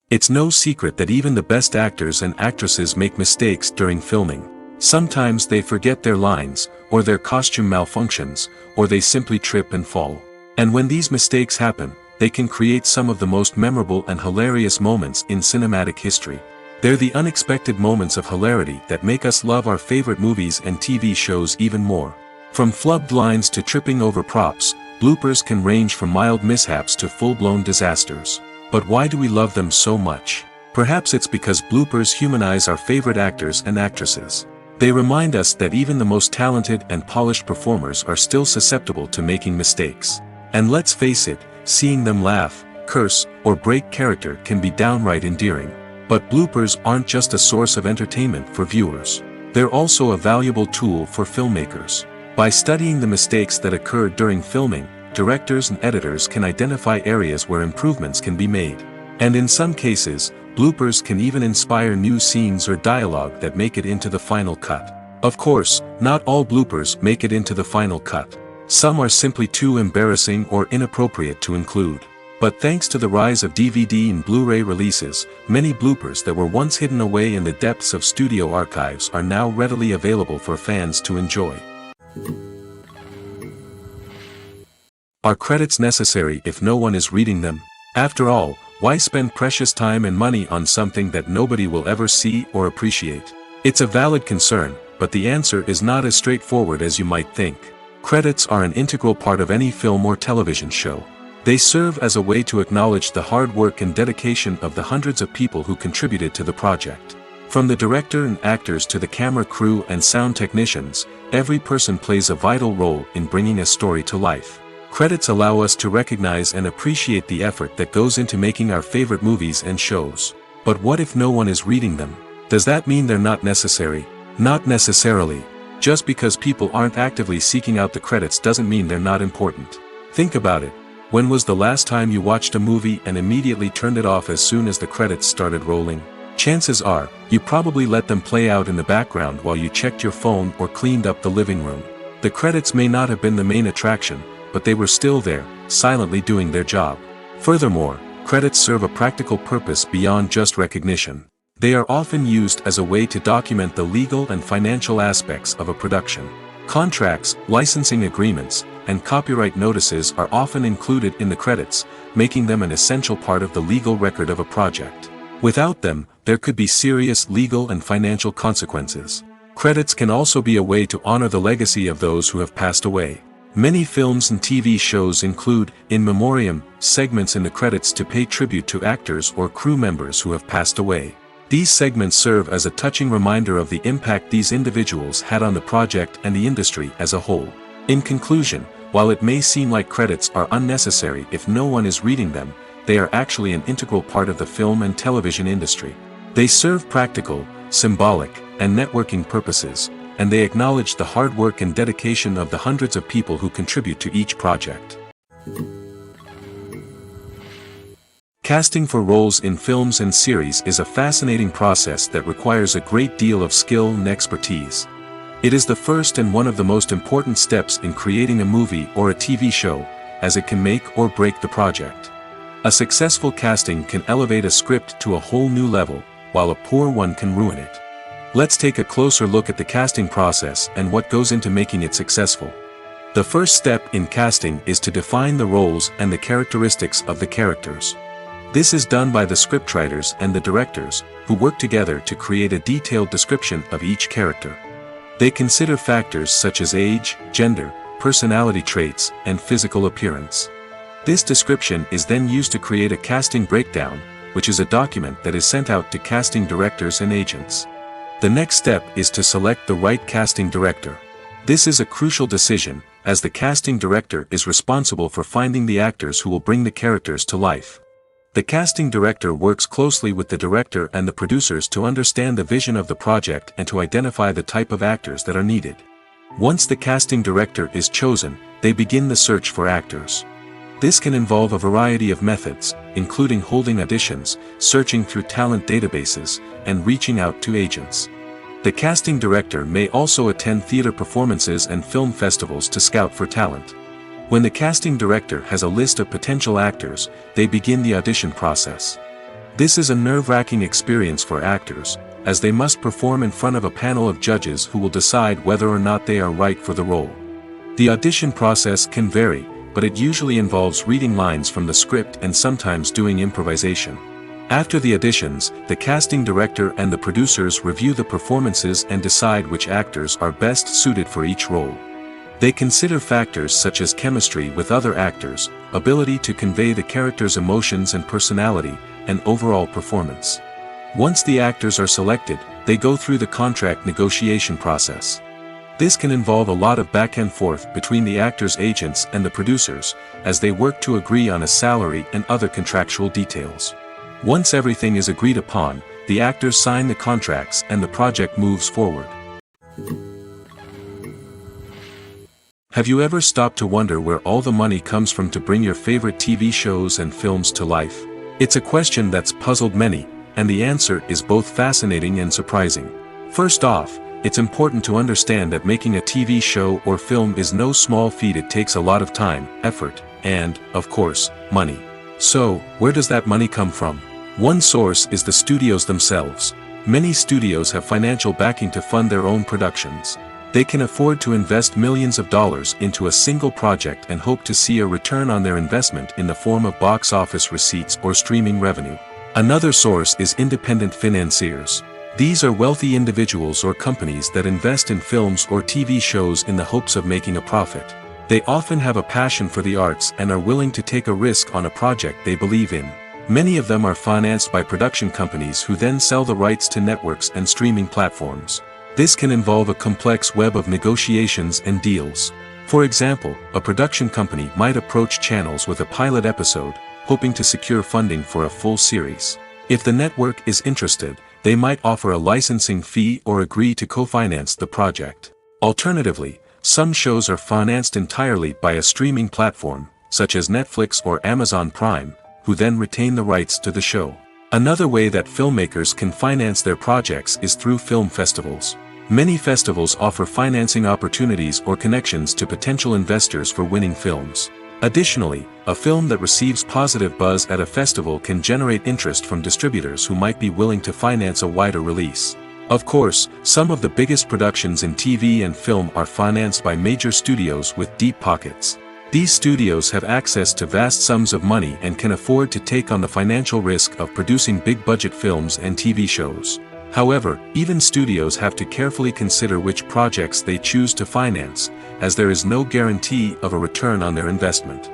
It's no secret that even the best actors and actresses make mistakes during filming. Sometimes they forget their lines, or their costume malfunctions, or they simply trip and fall. And when these mistakes happen, they can create some of the most memorable and hilarious moments in cinematic history. They're the unexpected moments of hilarity that make us love our favorite movies and TV shows even more. From flubbed lines to tripping over props, bloopers can range from mild mishaps to full-blown disasters. But why do we love them so much? Perhaps it's because bloopers humanize our favorite actors and actresses. They remind us that even the most talented and polished performers are still susceptible to making mistakes. And let's face it, seeing them laugh, curse, or break character can be downright endearing. But bloopers aren't just a source of entertainment for viewers. They're also a valuable tool for filmmakers. By studying the mistakes that occurred during filming, directors and editors can identify areas where improvements can be made. And in some cases, bloopers can even inspire new scenes or dialogue that make it into the final cut. Of course, not all bloopers make it into the final cut. Some are simply too embarrassing or inappropriate to include. But thanks to the rise of DVD and Blu-ray releases, many bloopers that were once hidden away in the depths of studio archives are now readily available for fans to enjoy. Are credits necessary if no one is reading them? After all, why spend precious time and money on something that nobody will ever see or appreciate? It's a valid concern, but the answer is not as straightforward as you might think. Credits are an integral part of any film or television show. They serve as a way to acknowledge the hard work and dedication of the hundreds of people who contributed to the project. From the director and actors to the camera crew and sound technicians, every person plays a vital role in bringing a story to life. Credits allow us to recognize and appreciate the effort that goes into making our favorite movies and shows. But what if no one is reading them? Does that mean they're not necessary? Not necessarily. Just because people aren't actively seeking out the credits doesn't mean they're not important. Think about it. When was the last time you watched a movie and immediately turned it off as soon as the credits started rolling? Chances are, you probably let them play out in the background while you checked your phone or cleaned up the living room. The credits may not have been the main attraction, but they were still there, silently doing their job. Furthermore, credits serve a practical purpose beyond just recognition. They are often used as a way to document the legal and financial aspects of a production. Contracts, licensing agreements, and copyright notices are often included in the credits, making them an essential part of the legal record of a project. Without them, there could be serious legal and financial consequences. Credits can also be a way to honor the legacy of those who have passed away. Many films and TV shows include, in memoriam, segments in the credits to pay tribute to actors or crew members who have passed away. These segments serve as a touching reminder of the impact these individuals had on the project and the industry as a whole. In conclusion, while it may seem like credits are unnecessary if no one is reading them, they are actually an integral part of the film and television industry. They serve practical, symbolic, and networking purposes, and they acknowledge the hard work and dedication of the hundreds of people who contribute to each project. Casting for roles in films and series is a fascinating process that requires a great deal of skill and expertise. It is the first and one of the most important steps in creating a movie or a TV show, as it can make or break the project. A successful casting can elevate a script to a whole new level, while a poor one can ruin it. Let's take a closer look at the casting process and what goes into making it successful. The first step in casting is to define the roles and the characteristics of the characters. This is done by the scriptwriters and the directors, who work together to create a detailed description of each character. They consider factors such as age, gender, personality traits, and physical appearance. This description is then used to create a casting breakdown, which is a document that is sent out to casting directors and agents. The next step is to select the right casting director. This is a crucial decision, as the casting director is responsible for finding the actors who will bring the characters to life. The casting director works closely with the director and the producers to understand the vision of the project and to identify the type of actors that are needed. Once the casting director is chosen, they begin the search for actors. This can involve a variety of methods, including holding auditions, searching through talent databases, and reaching out to agents. The casting director may also attend theater performances and film festivals to scout for talent. When the casting director has a list of potential actors, they begin the audition process. This is a nerve-wracking experience for actors, as they must perform in front of a panel of judges who will decide whether or not they are right for the role. The audition process can vary, but it usually involves reading lines from the script and sometimes doing improvisation. After the auditions, the casting director and the producers review the performances and decide which actors are best suited for each role. They consider factors such as chemistry with other actors, ability to convey the character's emotions and personality, and overall performance. Once the actors are selected, they go through the contract negotiation process. This can involve a lot of back and forth between the actors' agents and the producers, as they work to agree on a salary and other contractual details. Once everything is agreed upon, the actors sign the contracts and the project moves forward. Have you ever stopped to wonder where all the money comes from to bring your favorite TV shows and films to life? It's a question that's puzzled many, and the answer is both fascinating and surprising. First off, it's important to understand that making a TV show or film is no small feat. It takes a lot of time, effort, and, of course, money. So, where does that money come from? One source is the studios themselves. Many studios have financial backing to fund their own productions. They can afford to invest millions of dollars into a single project and hope to see a return on their investment in the form of box office receipts or streaming revenue. Another source is independent financiers. These are wealthy individuals or companies that invest in films or TV shows in the hopes of making a profit. They often have a passion for the arts and are willing to take a risk on a project they believe in. Many of them are financed by production companies who then sell the rights to networks and streaming platforms. This can involve a complex web of negotiations and deals. For example, a production company might approach channels with a pilot episode, hoping to secure funding for a full series. If the network is interested, they might offer a licensing fee or agree to co-finance the project. Alternatively, some shows are financed entirely by a streaming platform, such as Netflix or Amazon Prime, who then retain the rights to the show. Another way that filmmakers can finance their projects is through film festivals. Many festivals offer financing opportunities or connections to potential investors for winning films. Additionally, a film that receives positive buzz at a festival can generate interest from distributors who might be willing to finance a wider release. Of course, some of the biggest productions in TV and film are financed by major studios with deep pockets. These studios have access to vast sums of money and can afford to take on the financial risk of producing big-budget films and TV shows. However, even studios have to carefully consider which projects they choose to finance, as there is no guarantee of a return on their investment.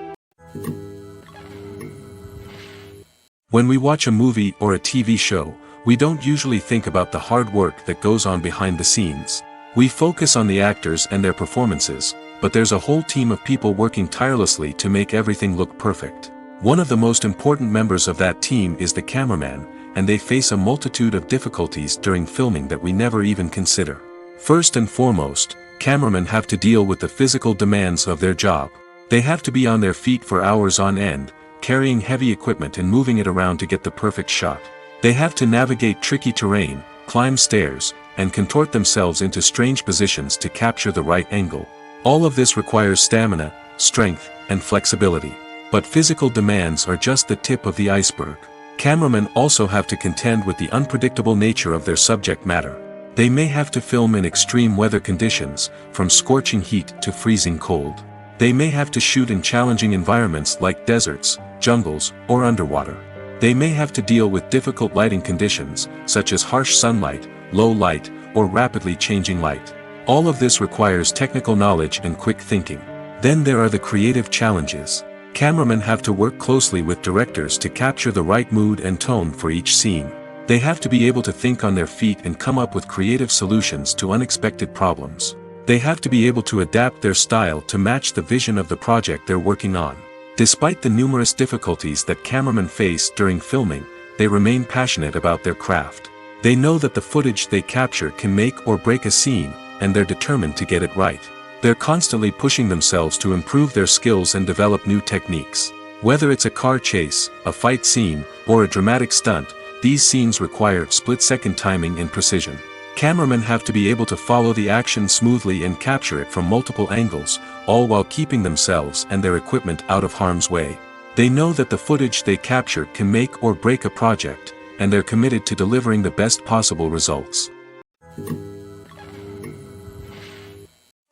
When we watch a movie or a TV show, we don't usually think about the hard work that goes on behind the scenes. We focus on the actors and their performances, but there's a whole team of people working tirelessly to make everything look perfect. One of the most important members of that team is the cameraman, and they face a multitude of difficulties during filming that we never even consider. First and foremost, cameramen have to deal with the physical demands of their job. They have to be on their feet for hours on end, carrying heavy equipment and moving it around to get the perfect shot. They have to navigate tricky terrain, climb stairs, and contort themselves into strange positions to capture the right angle. All of this requires stamina, strength, and flexibility. But physical demands are just the tip of the iceberg. Cameramen also have to contend with the unpredictable nature of their subject matter. They may have to film in extreme weather conditions, from scorching heat to freezing cold. They may have to shoot in challenging environments like deserts, jungles, or underwater. They may have to deal with difficult lighting conditions, such as harsh sunlight, low light, or rapidly changing light. All of this requires technical knowledge and quick thinking. Then there are the creative challenges. Cameramen have to work closely with directors to capture the right mood and tone for each scene. They have to be able to think on their feet and come up with creative solutions to unexpected problems. They have to be able to adapt their style to match the vision of the project they're working on. Despite the numerous difficulties that cameramen face during filming, they remain passionate about their craft. They know that the footage they capture can make or break a scene, and they're determined to get it right. They're constantly pushing themselves to improve their skills and develop new techniques. Whether it's a car chase, a fight scene, or a dramatic stunt, these scenes require split-second timing and precision. Cameramen have to be able to follow the action smoothly and capture it from multiple angles, all while keeping themselves and their equipment out of harm's way. They know that the footage they capture can make or break a project, and they're committed to delivering the best possible results.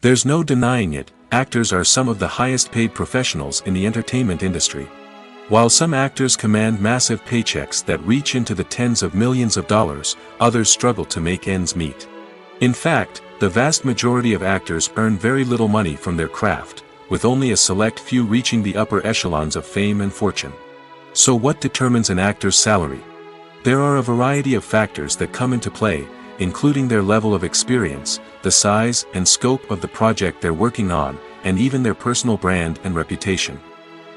There's no denying it, actors are some of the highest paid professionals in the entertainment industry. While some actors command massive paychecks that reach into the tens of millions of dollars, others struggle to make ends meet. In fact, the vast majority of actors earn very little money from their craft, with only a select few reaching the upper echelons of fame and fortune. So what determines an actor's salary? There are a variety of factors that come into play, including their level of experience, the size and scope of the project they're working on, and even their personal brand and reputation.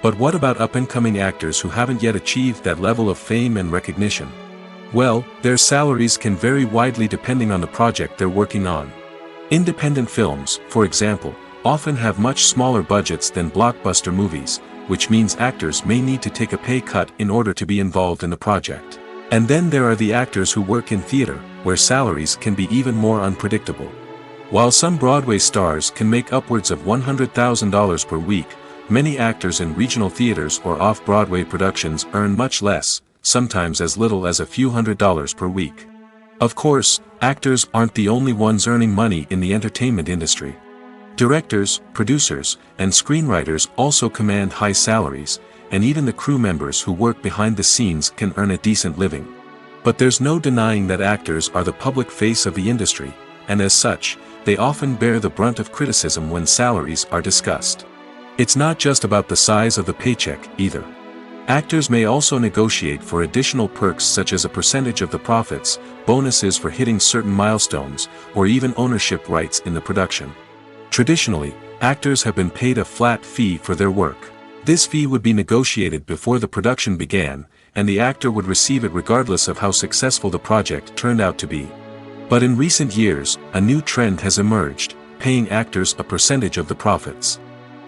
But what about up-and-coming actors who haven't yet achieved that level of fame and recognition? Well, their salaries can vary widely depending on the project they're working on. Independent films, for example, often have much smaller budgets than blockbuster movies, which means actors may need to take a pay cut in order to be involved in the project. And then there are the actors who work in theater, where salaries can be even more unpredictable. While some Broadway stars can make upwards of $100,000 per week, many actors in regional theaters or off-Broadway productions earn much less, sometimes as little as a few $100s per week. Of course, actors aren't the only ones earning money in the entertainment industry. Directors, producers, and screenwriters also command high salaries, and even the crew members who work behind the scenes can earn a decent living. But there's no denying that actors are the public face of the industry, and as such, they often bear the brunt of criticism when salaries are discussed. It's not just about the size of the paycheck, either. Actors may also negotiate for additional perks such as a percentage of the profits, bonuses for hitting certain milestones, or even ownership rights in the production. Traditionally, actors have been paid a flat fee for their work. This fee would be negotiated before the production began, and the actor would receive it regardless of how successful the project turned out to be. But in recent years, a new trend has emerged, paying actors a percentage of the profits.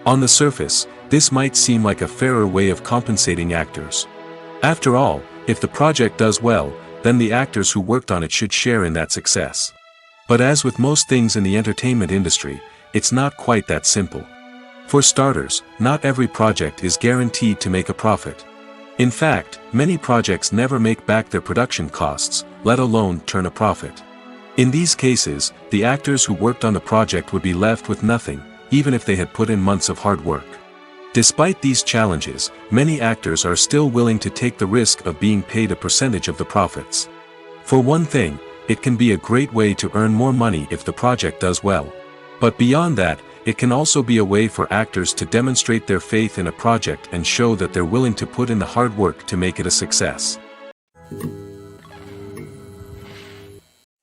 On the surface, this might seem like a fairer way of compensating actors. After all, if the project does well, then the actors who worked on it should share in that success. But as with most things in the entertainment industry, it's not quite that simple. For starters, not every project is guaranteed to make a profit. In fact, many projects never make back their production costs, let alone turn a profit. In these cases, the actors who worked on the project would be left with nothing, even if they had put in months of hard work. Despite these challenges, many actors are still willing to take the risk of being paid a percentage of the profits. For one thing, it can be a great way to earn more money if the project does well. But beyond that, it can also be a way for actors to demonstrate their faith in a project and show that they're willing to put in the hard work to make it a success.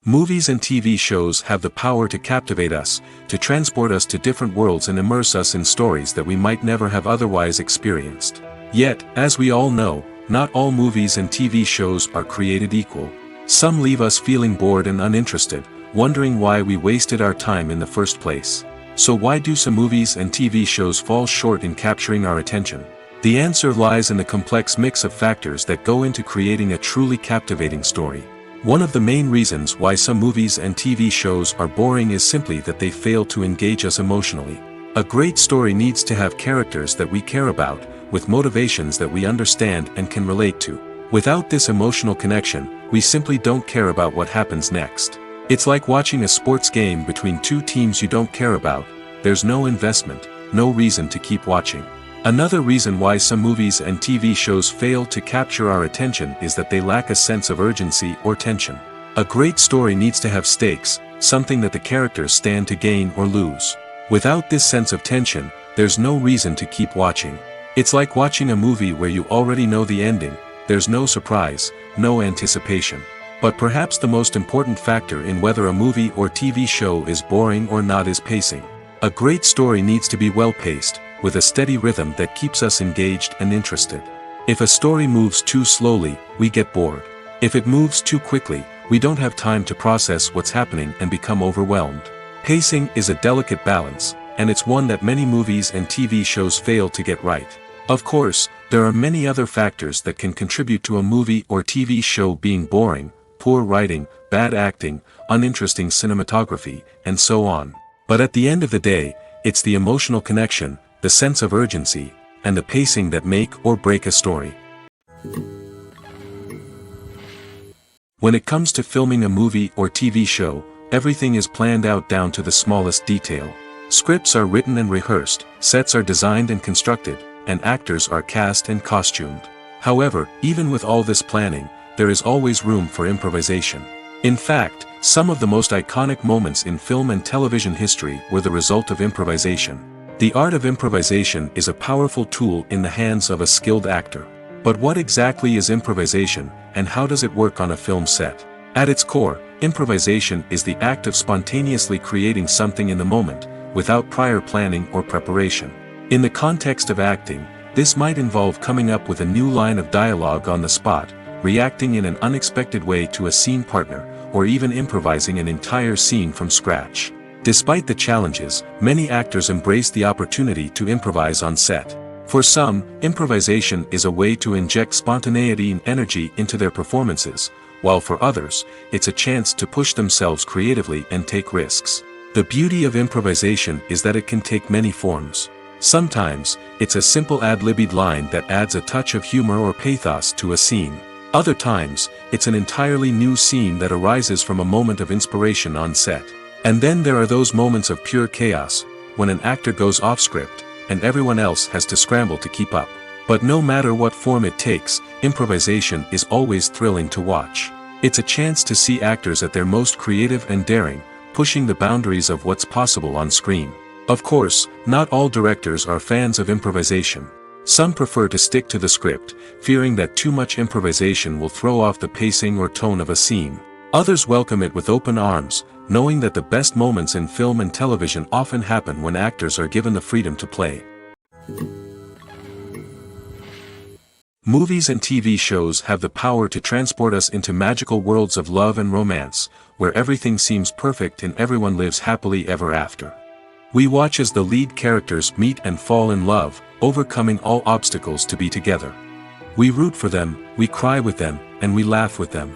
Movies and TV shows have the power to captivate us, to transport us to different worlds and immerse us in stories that we might never have otherwise experienced. Yet, as we all know, not all movies and TV shows are created equal. Some leave us feeling bored and uninterested, wondering why we wasted our time in the first place. So why do some movies and TV shows fall short in capturing our attention? The answer lies in the complex mix of factors that go into creating a truly captivating story. One of the main reasons why some movies and TV shows are boring is simply that they fail to engage us emotionally. A great story needs to have characters that we care about, with motivations that we understand and can relate to. Without this emotional connection, we simply don't care about what happens next. It's like watching a sports game between two teams you don't care about. There's no investment, no reason to keep watching. Another reason why some movies and TV shows fail to capture our attention is that they lack a sense of urgency or tension. A great story needs to have stakes, something that the characters stand to gain or lose. Without this sense of tension, there's no reason to keep watching. It's like watching a movie where you already know the ending, there's no surprise, no anticipation. But perhaps the most important factor in whether a movie or TV show is boring or not is pacing. A great story needs to be well-paced, with a steady rhythm that keeps us engaged and interested. If a story moves too slowly, we get bored. If it moves too quickly, we don't have time to process what's happening and become overwhelmed. Pacing is a delicate balance, and it's one that many movies and TV shows fail to get right. Of course, there are many other factors that can contribute to a movie or TV show being boring: poor writing, bad acting, uninteresting cinematography, and so on. But at the end of the day, it's the emotional connection, the sense of urgency, and the pacing that make or break a story. When it comes to filming a movie or TV show, everything is planned out down to the smallest detail. Scripts are written and rehearsed, sets are designed and constructed, and actors are cast and costumed. However, even with all this planning, there is always room for improvisation. In fact, some of the most iconic moments in film and television history were the result of improvisation. The art of improvisation is a powerful tool in the hands of a skilled actor. But what exactly is improvisation, and how does it work on a film set? At its core, improvisation is the act of spontaneously creating something in the moment, without prior planning or preparation. In the context of acting, this might involve coming up with a new line of dialogue on the spot, reacting in an unexpected way to a scene partner, or even improvising an entire scene from scratch. Despite the challenges, many actors embrace the opportunity to improvise on set. For some, improvisation is a way to inject spontaneity and energy into their performances, while for others, it's a chance to push themselves creatively and take risks. The beauty of improvisation is that it can take many forms. Sometimes, it's a simple ad-libbed line that adds a touch of humor or pathos to a scene. Other times, it's an entirely new scene that arises from a moment of inspiration on set. And then there are those moments of pure chaos, when an actor goes off script, and everyone else has to scramble to keep up. But no matter what form it takes, improvisation is always thrilling to watch. It's a chance to see actors at their most creative and daring, pushing the boundaries of what's possible on screen. Of course, not all directors are fans of improvisation. Some prefer to stick to the script, fearing that too much improvisation will throw off the pacing or tone of a scene. Others welcome it with open arms, knowing that the best moments in film and television often happen when actors are given the freedom to play. Movies and TV shows have the power to transport us into magical worlds of love and romance, where everything seems perfect and everyone lives happily ever after. We watch as the lead characters meet and fall in love, overcoming all obstacles to be together. We root for them, we cry with them, and we laugh with them.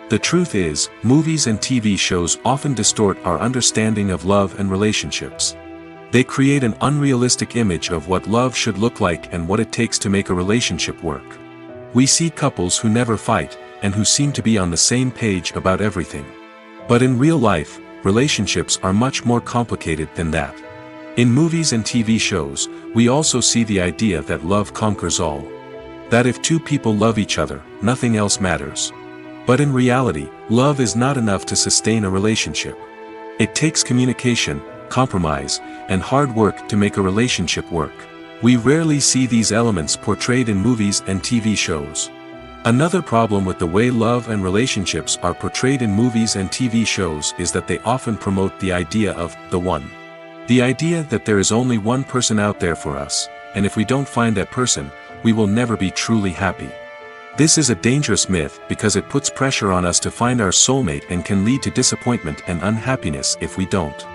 The truth is, movies and TV shows often distort our understanding of love and relationships. They create an unrealistic image of what love should look like and what it takes to make a relationship work. We see couples who never fight, and who seem to be on the same page about everything. But in real life, relationships are much more complicated than that. In movies and TV shows, we also see the idea that love conquers all. That if two people love each other, nothing else matters. But in reality, love is not enough to sustain a relationship. It takes communication, compromise, and hard work to make a relationship work. We rarely see these elements portrayed in movies and TV shows. Another problem with the way love and relationships are portrayed in movies and TV shows is that they often promote the idea of the one. The idea that there is only one person out there for us, and if we don't find that person, we will never be truly happy. This is a dangerous myth because it puts pressure on us to find our soulmate and can lead to disappointment and unhappiness if we don't.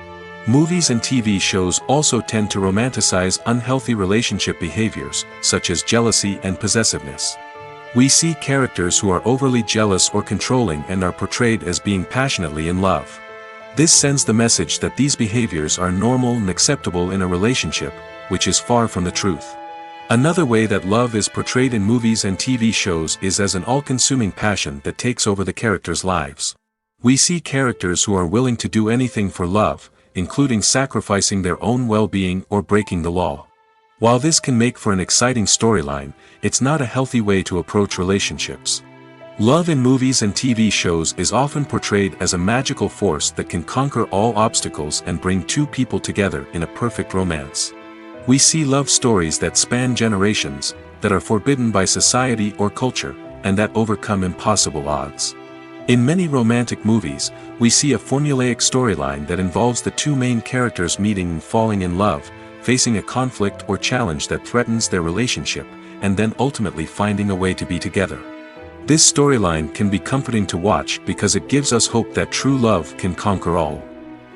Movies and TV shows also tend to romanticize unhealthy relationship behaviors, such as jealousy and possessiveness. We see characters who are overly jealous or controlling and are portrayed as being passionately in love. This sends the message that these behaviors are normal and acceptable in a relationship, which is far from the truth. Another way that love is portrayed in movies and TV shows is as an all-consuming passion that takes over the characters' lives. We see characters who are willing to do anything for love, including sacrificing their own well-being or breaking the law. While this can make for an exciting storyline, it's not a healthy way to approach relationships. Love in movies and TV shows is often portrayed as a magical force that can conquer all obstacles and bring two people together in a perfect romance. We see love stories that span generations, that are forbidden by society or culture, and that overcome impossible odds. In many romantic movies, we see a formulaic storyline that involves the two main characters meeting and falling in love, facing a conflict or challenge that threatens their relationship, and then ultimately finding a way to be together. This storyline can be comforting to watch because it gives us hope that true love can conquer all.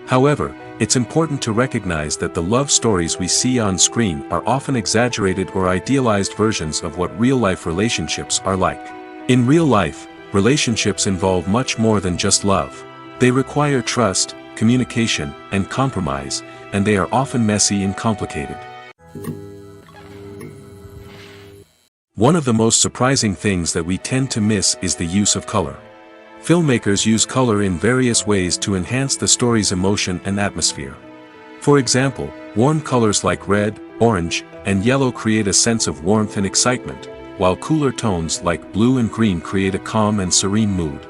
However, it's important to recognize that the love stories we see on screen are often exaggerated or idealized versions of what real-life relationships are like. In real life, relationships involve much more than just love. They require trust, communication, and compromise, and they are often messy and complicated. One of the most surprising things that we tend to miss is the use of color. Filmmakers use color in various ways to enhance the story's emotion and atmosphere. For example, warm colors like red, orange, and yellow create a sense of warmth and excitement, while cooler tones like blue and green create a calm and serene mood.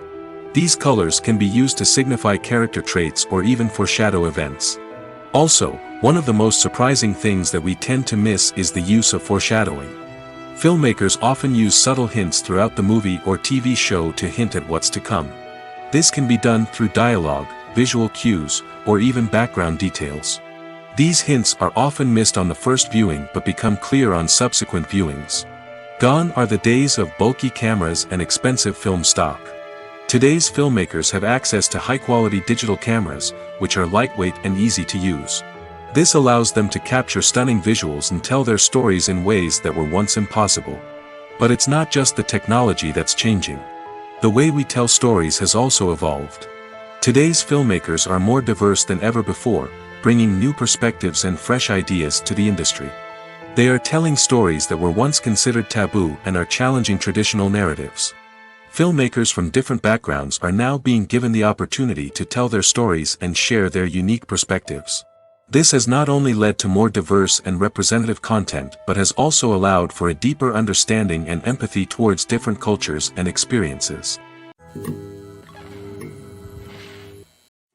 These colors can be used to signify character traits or even foreshadow events. Also, one of the most surprising things that we tend to miss is the use of foreshadowing. Filmmakers often use subtle hints throughout the movie or TV show to hint at what's to come. This can be done through dialogue, visual cues, or even background details. These hints are often missed on the first viewing but become clear on subsequent viewings. Gone are the days of bulky cameras and expensive film stock. Today's filmmakers have access to high-quality digital cameras, which are lightweight and easy to use. This allows them to capture stunning visuals and tell their stories in ways that were once impossible. But it's not just the technology that's changing. The way we tell stories has also evolved. Today's filmmakers are more diverse than ever before, bringing new perspectives and fresh ideas to the industry. They are telling stories that were once considered taboo and are challenging traditional narratives. Filmmakers from different backgrounds are now being given the opportunity to tell their stories and share their unique perspectives. This has not only led to more diverse and representative content but has also allowed for a deeper understanding and empathy towards different cultures and experiences.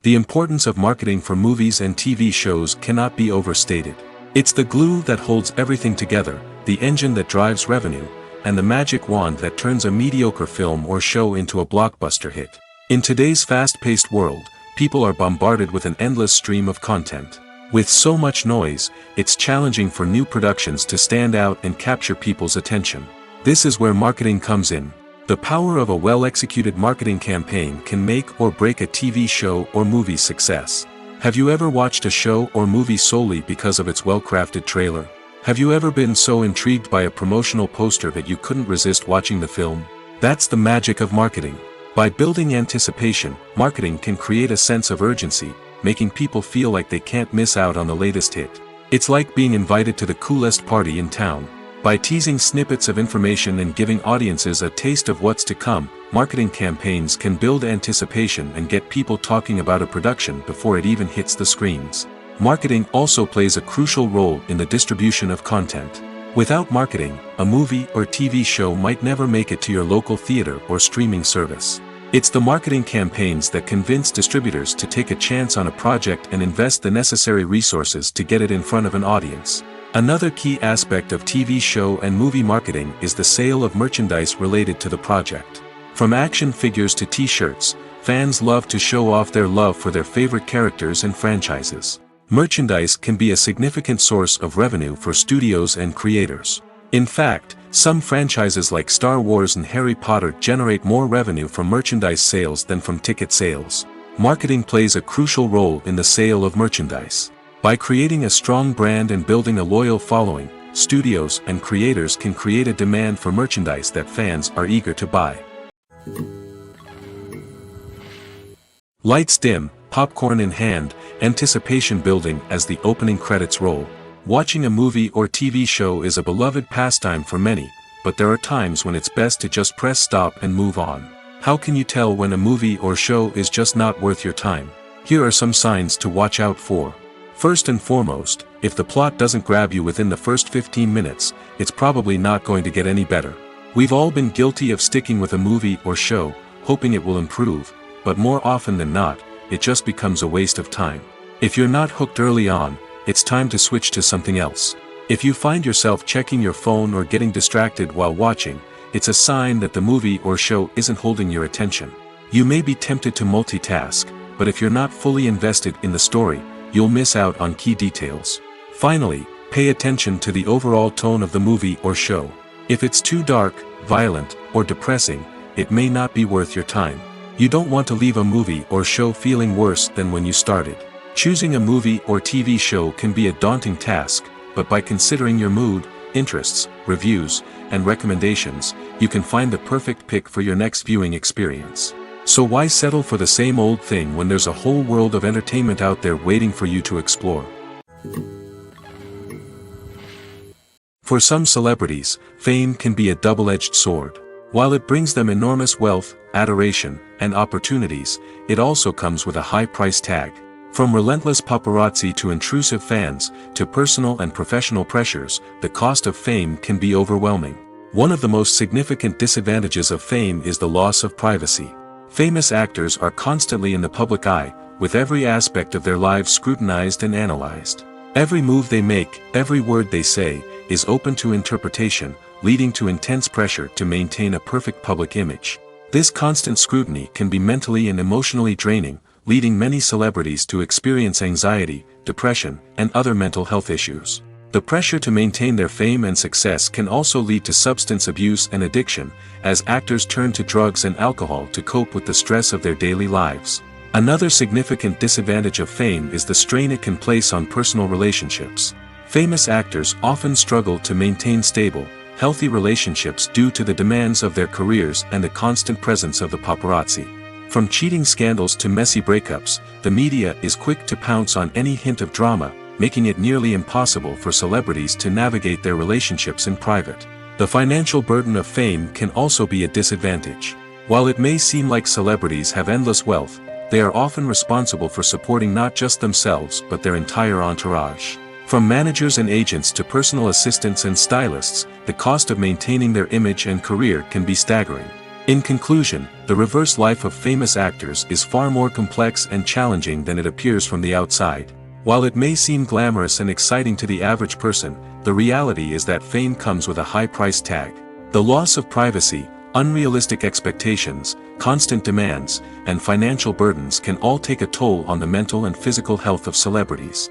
The importance of marketing for movies and TV shows cannot be overstated. It's the glue that holds everything together, the engine that drives revenue, and the magic wand that turns a mediocre film or show into a blockbuster hit. In today's fast-paced world, people are bombarded with an endless stream of content. With so much noise, it's challenging for new productions to stand out and capture people's attention. This is where marketing comes in. The power of a well-executed marketing campaign can make or break a TV show or movie's success. Have you ever watched a show or movie solely because of its well-crafted trailer? Have you ever been so intrigued by a promotional poster that you couldn't resist watching the film? That's the magic of marketing. By building anticipation, marketing can create a sense of urgency, making people feel like they can't miss out on the latest hit. It's like being invited to the coolest party in town. By teasing snippets of information and giving audiences a taste of what's to come, marketing campaigns can build anticipation and get people talking about a production before it even hits the screens. Marketing also plays a crucial role in the distribution of content. Without marketing, a movie or TV show might never make it to your local theater or streaming service. It's the marketing campaigns that convince distributors to take a chance on a project and invest the necessary resources to get it in front of an audience. Another key aspect of TV show and movie marketing is the sale of merchandise related to the project. From action figures to t-shirts, fans love to show off their love for their favorite characters and franchises. Merchandise can be a significant source of revenue for studios and creators. In fact, some franchises like Star Wars and Harry Potter generate more revenue from merchandise sales than from ticket sales. Marketing plays a crucial role in the sale of merchandise. By creating a strong brand and building a loyal following, studios and creators can create a demand for merchandise that fans are eager to buy. Lights dim, popcorn in hand, anticipation building as the opening credits roll. Watching a movie or TV show is a beloved pastime for many, but there are times when it's best to just press stop and move on. How can you tell when a movie or show is just not worth your time? Here are some signs to watch out for. First and foremost, if the plot doesn't grab you within the first 15 minutes, it's probably not going to get any better. We've all been guilty of sticking with a movie or show, hoping it will improve, but more often than not, it just becomes a waste of time. If you're not hooked early on, it's time to switch to something else. If you find yourself checking your phone or getting distracted while watching, it's a sign that the movie or show isn't holding your attention. You may be tempted to multitask, but if you're not fully invested in the story, you'll miss out on key details. Finally, pay attention to the overall tone of the movie or show. If it's too dark, violent, or depressing, it may not be worth your time. You don't want to leave a movie or show feeling worse than when you started. Choosing a movie or TV show can be a daunting task, but by considering your mood, interests, reviews, and recommendations, you can find the perfect pick for your next viewing experience. So why settle for the same old thing when there's a whole world of entertainment out there waiting for you to explore? For some celebrities, fame can be a double-edged sword. While it brings them enormous wealth, adoration, and opportunities, it also comes with a high price tag. From relentless paparazzi to intrusive fans, to personal and professional pressures, the cost of fame can be overwhelming. One of the most significant disadvantages of fame is the loss of privacy. Famous actors are constantly in the public eye, with every aspect of their lives scrutinized and analyzed. Every move they make, every word they say, is open to interpretation, leading to intense pressure to maintain a perfect public image. This constant scrutiny can be mentally and emotionally draining, leading many celebrities to experience anxiety, depression, and other mental health issues. The pressure to maintain their fame and success can also lead to substance abuse and addiction, as actors turn to drugs and alcohol to cope with the stress of their daily lives. Another significant disadvantage of fame is the strain it can place on personal relationships. Famous actors often struggle to maintain stable, healthy relationships due to the demands of their careers and the constant presence of the paparazzi. From cheating scandals to messy breakups, the media is quick to pounce on any hint of drama, making it nearly impossible for celebrities to navigate their relationships in private. The financial burden of fame can also be a disadvantage. While it may seem like celebrities have endless wealth, they are often responsible for supporting not just themselves but their entire entourage. From managers and agents to personal assistants and stylists, the cost of maintaining their image and career can be staggering. In conclusion, the reverse life of famous actors is far more complex and challenging than it appears from the outside. While it may seem glamorous and exciting to the average person, the reality is that fame comes with a high price tag. The loss of privacy, unrealistic expectations, constant demands, and financial burdens can all take a toll on the mental and physical health of celebrities.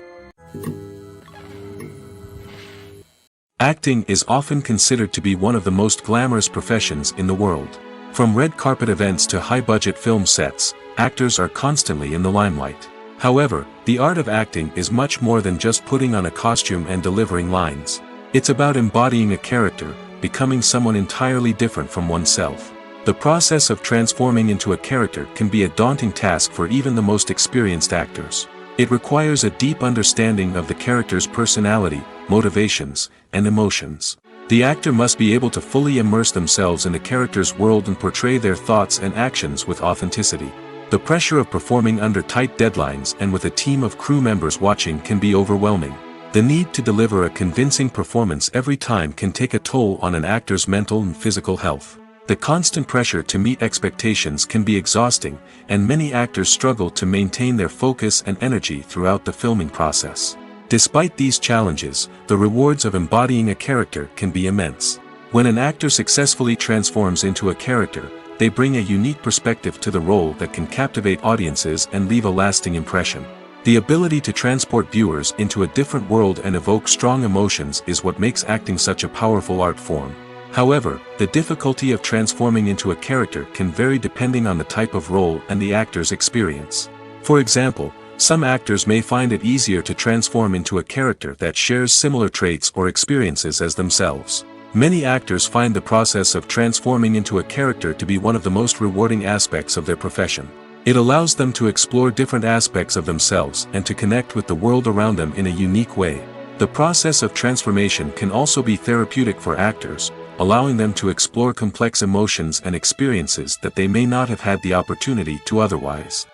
Acting is often considered to be one of the most glamorous professions in the world. From red carpet events to high-budget film sets, actors are constantly in the limelight. However, the art of acting is much more than just putting on a costume and delivering lines. It's about embodying a character, becoming someone entirely different from oneself. The process of transforming into a character can be a daunting task for even the most experienced actors. It requires a deep understanding of the character's personality, motivations, and emotions. The actor must be able to fully immerse themselves in the character's world and portray their thoughts and actions with authenticity. The pressure of performing under tight deadlines and with a team of crew members watching can be overwhelming. The need to deliver a convincing performance every time can take a toll on an actor's mental and physical health. The constant pressure to meet expectations can be exhausting, and many actors struggle to maintain their focus and energy throughout the filming process. Despite these challenges, the rewards of embodying a character can be immense. When an actor successfully transforms into a character, they bring a unique perspective to the role that can captivate audiences and leave a lasting impression. The ability to transport viewers into a different world and evoke strong emotions is what makes acting such a powerful art form. However, the difficulty of transforming into a character can vary depending on the type of role and the actor's experience. For example, some actors may find it easier to transform into a character that shares similar traits or experiences as themselves. Many actors find the process of transforming into a character to be one of the most rewarding aspects of their profession. It allows them to explore different aspects of themselves and to connect with the world around them in a unique way. The process of transformation can also be therapeutic for actors, allowing them to explore complex emotions and experiences that they may not have had the opportunity to otherwise.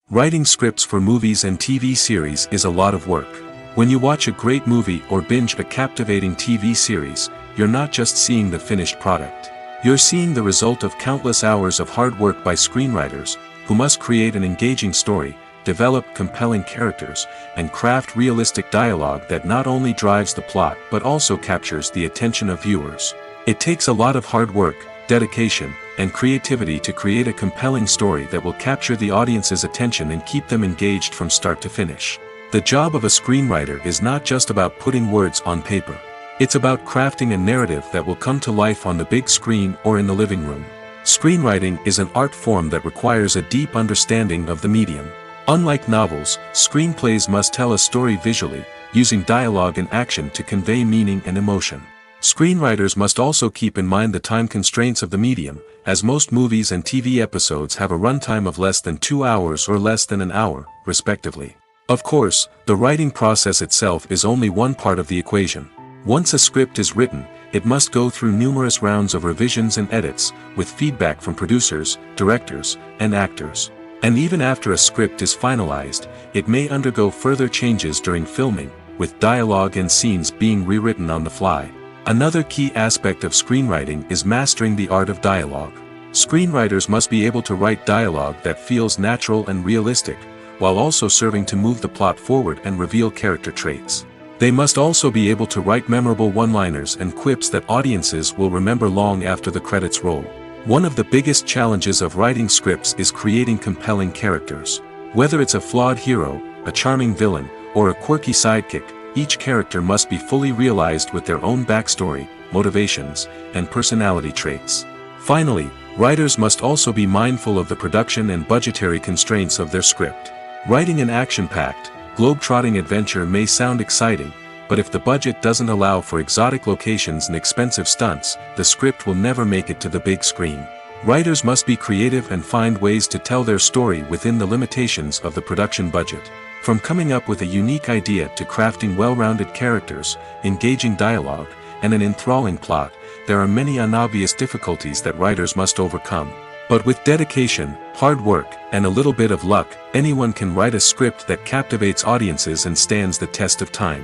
Writing scripts for movies and TV series is a lot of work. When you watch a great movie or binge a captivating TV series, you're not just seeing the finished product. You're seeing the result of countless hours of hard work by screenwriters, who must create an engaging story, develop compelling characters, and craft realistic dialogue that not only drives the plot but also captures the attention of viewers. It takes a lot of hard work, dedication, and creativity to create a compelling story that will capture the audience's attention and keep them engaged from start to finish. The job of a screenwriter is not just about putting words on paper. It's about crafting a narrative that will come to life on the big screen or in the living room. Screenwriting is an art form that requires a deep understanding of the medium. Unlike novels, screenplays must tell a story visually, using dialogue and action to convey meaning and emotion. Screenwriters must also keep in mind the time constraints of the medium, as most movies and TV episodes have a runtime of less than 2 hours or less than an hour, respectively. Of course, the writing process itself is only one part of the equation. Once a script is written, it must go through numerous rounds of revisions and edits, with feedback from producers, directors, and actors. And even after a script is finalized, it may undergo further changes during filming, with dialogue and scenes being rewritten on the fly. Another key aspect of screenwriting is mastering the art of dialogue. Screenwriters must be able to write dialogue that feels natural and realistic, while also serving to move the plot forward and reveal character traits. They must also be able to write memorable one-liners and quips that audiences will remember long after the credits roll. One of the biggest challenges of writing scripts is creating compelling characters. Whether it's a flawed hero, a charming villain, or a quirky sidekick, each character must be fully realized with their own backstory, motivations, and personality traits. Finally, writers must also be mindful of the production and budgetary constraints of their script. Writing an action-packed, globe-trotting adventure may sound exciting, but if the budget doesn't allow for exotic locations and expensive stunts, the script will never make it to the big screen. Writers must be creative and find ways to tell their story within the limitations of the production budget. From coming up with a unique idea to crafting well-rounded characters, engaging dialogue, and an enthralling plot, there are many unobvious difficulties that writers must overcome. But with dedication, hard work, and a little bit of luck, anyone can write a script that captivates audiences and stands the test of time.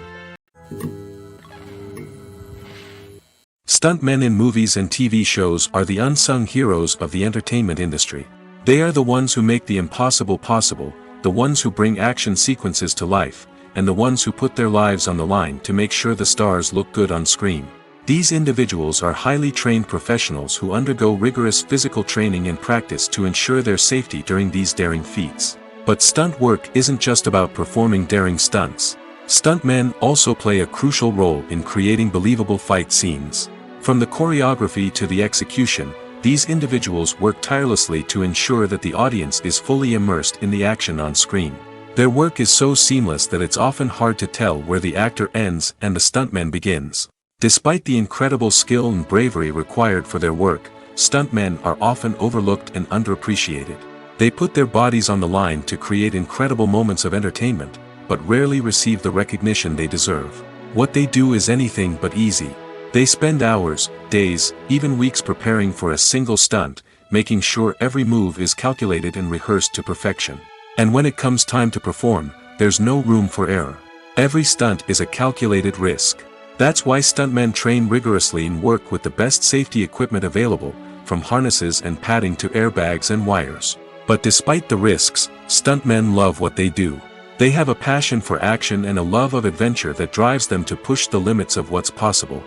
Stuntmen in movies and TV shows are the unsung heroes of the entertainment industry. They are the ones who make the impossible possible, the ones who bring action sequences to life, and the ones who put their lives on the line to make sure the stars look good on screen. These individuals are highly trained professionals who undergo rigorous physical training and practice to ensure their safety during these daring feats. But stunt work isn't just about performing daring stunts. Stuntmen also play a crucial role in creating believable fight scenes. From the choreography to the execution, these individuals work tirelessly to ensure that the audience is fully immersed in the action on screen. Their work is so seamless that it's often hard to tell where the actor ends and the stuntman begins. Despite the incredible skill and bravery required for their work, stuntmen are often overlooked and underappreciated. They put their bodies on the line to create incredible moments of entertainment, but rarely receive the recognition they deserve. What they do is anything but easy. They spend hours, days, even weeks preparing for a single stunt, making sure every move is calculated and rehearsed to perfection. And when it comes time to perform, there's no room for error. Every stunt is a calculated risk. That's why stuntmen train rigorously and work with the best safety equipment available, from harnesses and padding to airbags and wires. But despite the risks, stuntmen love what they do. They have a passion for action and a love of adventure that drives them to push the limits of what's possible.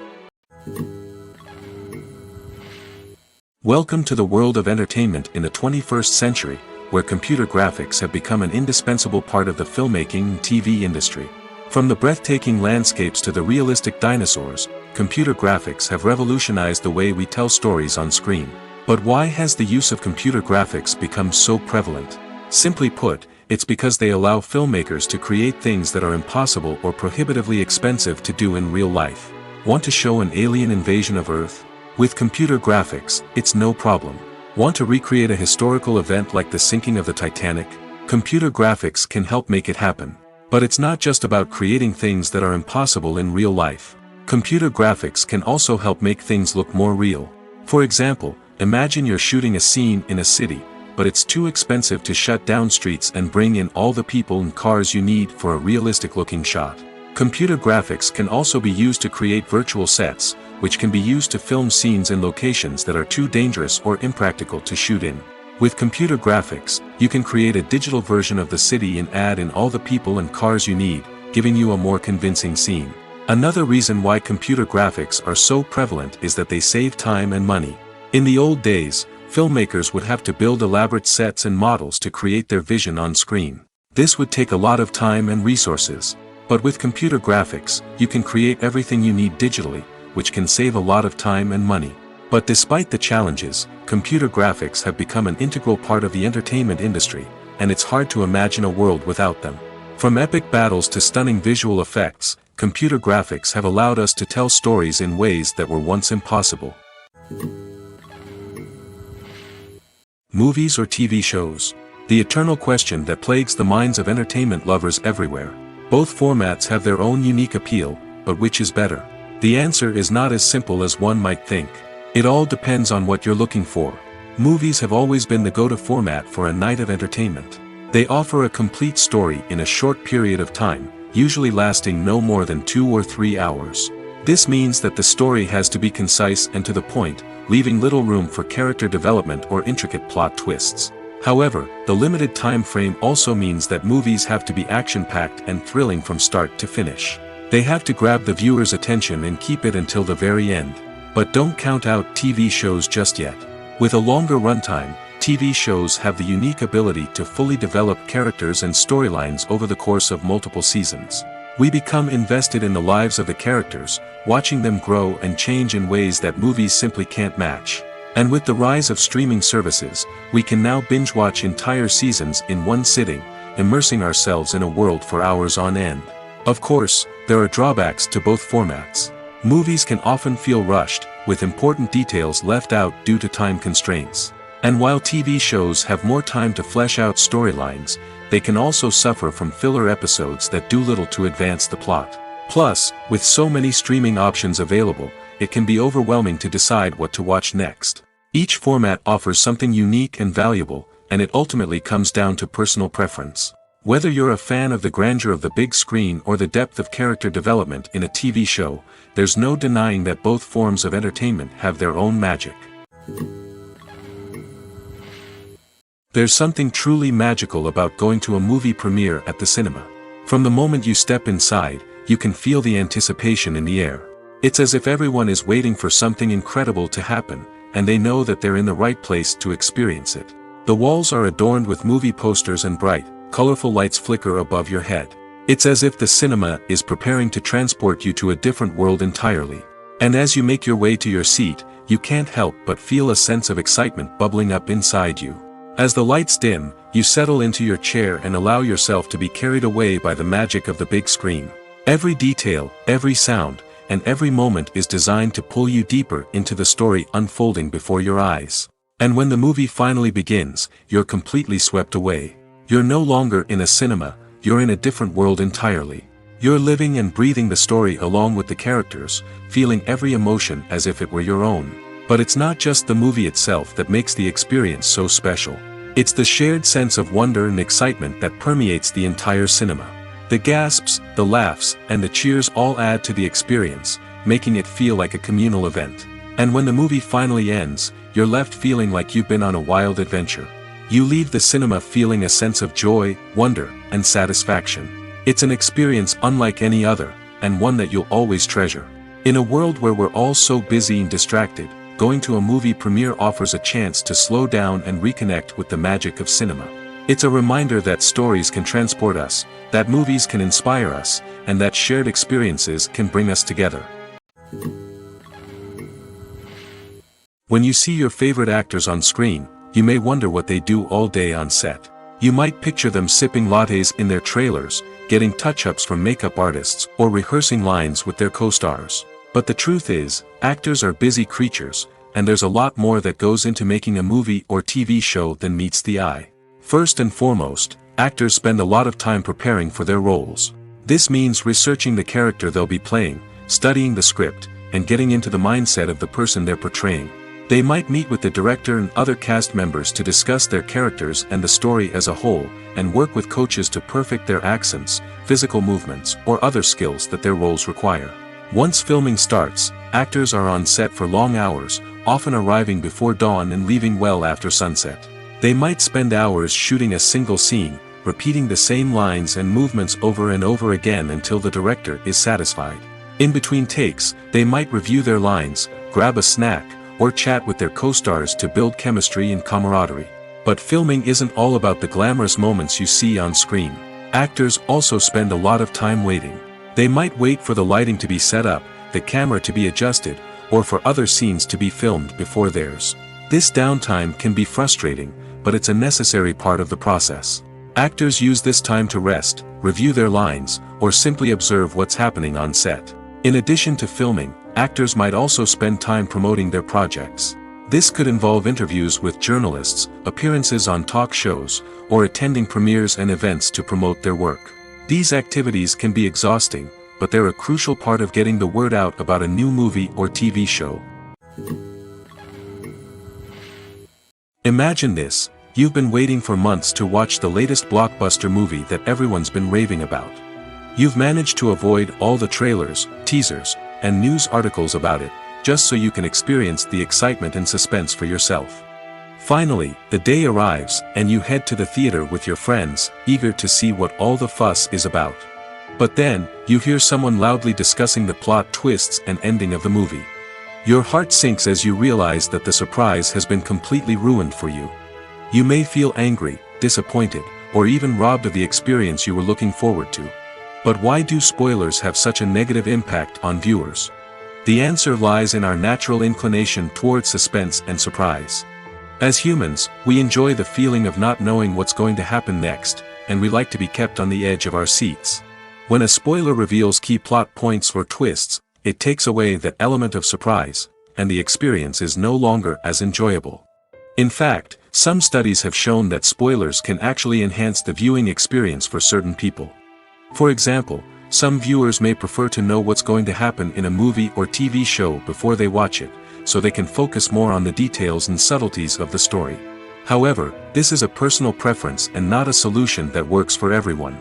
Welcome to the world of entertainment in the 21st century, where computer graphics have become an indispensable part of the filmmaking and TV industry. From the breathtaking landscapes to the realistic dinosaurs, computer graphics have revolutionized the way we tell stories on screen. But why has the use of computer graphics become so prevalent? Simply put, it's because they allow filmmakers to create things that are impossible or prohibitively expensive to do in real life. Want to show an alien invasion of Earth? With computer graphics, it's no problem. Want to recreate a historical event like the sinking of the Titanic? Computer graphics can help make it happen. But it's not just about creating things that are impossible in real life. Computer graphics can also help make things look more real. For example, imagine you're shooting a scene in a city, but it's too expensive to shut down streets and bring in all the people and cars you need for a realistic-looking shot. Computer graphics can also be used to create virtual sets, which can be used to film scenes in locations that are too dangerous or impractical to shoot in. With computer graphics, you can create a digital version of the city and add in all the people and cars you need, giving you a more convincing scene. Another reason why computer graphics are so prevalent is that they save time and money. In the old days, filmmakers would have to build elaborate sets and models to create their vision on screen. This would take a lot of time and resources. But with computer graphics, you can create everything you need digitally, which can save a lot of time and money. But despite the challenges, computer graphics have become an integral part of the entertainment industry, and it's hard to imagine a world without them. From epic battles to stunning visual effects, computer graphics have allowed us to tell stories in ways that were once impossible. Movies or TV shows? The eternal question that plagues the minds of entertainment lovers everywhere. Both formats have their own unique appeal, but which is better? The answer is not as simple as one might think. It all depends on what you're looking for. Movies have always been the go-to format for a night of entertainment. They offer a complete story in a short period of time, usually lasting no more than 2 or 3 hours. This means that the story has to be concise and to the point, leaving little room for character development or intricate plot twists. However, the limited time frame also means that movies have to be action-packed and thrilling from start to finish. They have to grab the viewer's attention and keep it until the very end. But don't count out TV shows just yet. With a longer runtime, TV shows have the unique ability to fully develop characters and storylines over the course of multiple seasons. We become invested in the lives of the characters, watching them grow and change in ways that movies simply can't match. And with the rise of streaming services, we can now binge-watch entire seasons in one sitting, immersing ourselves in a world for hours on end. Of course, there are drawbacks to both formats. Movies can often feel rushed, with important details left out due to time constraints. And while TV shows have more time to flesh out storylines, they can also suffer from filler episodes that do little to advance the plot. Plus, with so many streaming options available, it can be overwhelming to decide what to watch next. Each format offers something unique and valuable, and it ultimately comes down to personal preference. Whether you're a fan of the grandeur of the big screen or the depth of character development in a TV show, there's no denying that both forms of entertainment have their own magic. There's something truly magical about going to a movie premiere at the cinema. From the moment you step inside, you can feel the anticipation in the air. It's as if everyone is waiting for something incredible to happen, and they know that they're in the right place to experience it. The walls are adorned with movie posters and bright, colorful lights flicker above your head. It's as if the cinema is preparing to transport you to a different world entirely. And as you make your way to your seat, you can't help but feel a sense of excitement bubbling up inside you. As the lights dim, you settle into your chair and allow yourself to be carried away by the magic of the big screen. Every detail, every sound, and every moment is designed to pull you deeper into the story unfolding before your eyes. And when the movie finally begins, you're completely swept away. You're no longer in a cinema, you're in a different world entirely. You're living and breathing the story along with the characters, feeling every emotion as if it were your own. But it's not just the movie itself that makes the experience so special. It's the shared sense of wonder and excitement that permeates the entire cinema. The gasps, the laughs, and the cheers all add to the experience, making it feel like a communal event. And when the movie finally ends, you're left feeling like you've been on a wild adventure. You leave the cinema feeling a sense of joy, wonder, and satisfaction. It's an experience unlike any other, and one that you'll always treasure. In a world where we're all so busy and distracted, going to a movie premiere offers a chance to slow down and reconnect with the magic of cinema. It's a reminder that stories can transport us, that movies can inspire us, and that shared experiences can bring us together. When you see your favorite actors on screen, you may wonder what they do all day on set. You might picture them sipping lattes in their trailers, getting touch-ups from makeup artists, or rehearsing lines with their co-stars. But the truth is, actors are busy creatures, and there's a lot more that goes into making a movie or TV show than meets the eye. First and foremost, actors spend a lot of time preparing for their roles. This means researching the character they'll be playing, studying the script, and getting into the mindset of the person they're portraying. They might meet with the director and other cast members to discuss their characters and the story as a whole, and work with coaches to perfect their accents, physical movements, or other skills that their roles require. Once filming starts, actors are on set for long hours, often arriving before dawn and leaving well after sunset. They might spend hours shooting a single scene, repeating the same lines and movements over and over again until the director is satisfied. In between takes, they might review their lines, grab a snack, or chat with their co-stars to build chemistry and camaraderie. But filming isn't all about the glamorous moments you see on screen. Actors also spend a lot of time waiting. They might wait for the lighting to be set up, the camera to be adjusted, or for other scenes to be filmed before theirs. This downtime can be frustrating, but it's a necessary part of the process. Actors use this time to rest, review their lines, or simply observe what's happening on set. In addition to filming, actors might also spend time promoting their projects. This could involve interviews with journalists, appearances on talk shows, or attending premieres and events to promote their work. These activities can be exhausting, but they're a crucial part of getting the word out about a new movie or TV show. Imagine this: you've been waiting for months to watch the latest blockbuster movie that everyone's been raving about. You've managed to avoid all the trailers, teasers, and news articles about it, just so you can experience the excitement and suspense for yourself. Finally, the day arrives, and you head to the theater with your friends, eager to see what all the fuss is about. But then, you hear someone loudly discussing the plot twists and ending of the movie. Your heart sinks as you realize that the surprise has been completely ruined for you. You may feel angry, disappointed, or even robbed of the experience you were looking forward to. But why do spoilers have such a negative impact on viewers? The answer lies in our natural inclination towards suspense and surprise. As humans, we enjoy the feeling of not knowing what's going to happen next, and we like to be kept on the edge of our seats. When a spoiler reveals key plot points or twists, it takes away that element of surprise, and the experience is no longer as enjoyable. In fact, some studies have shown that spoilers can actually enhance the viewing experience for certain people. For example, some viewers may prefer to know what's going to happen in a movie or TV show before they watch it, so they can focus more on the details and subtleties of the story. However, this is a personal preference and not a solution that works for everyone.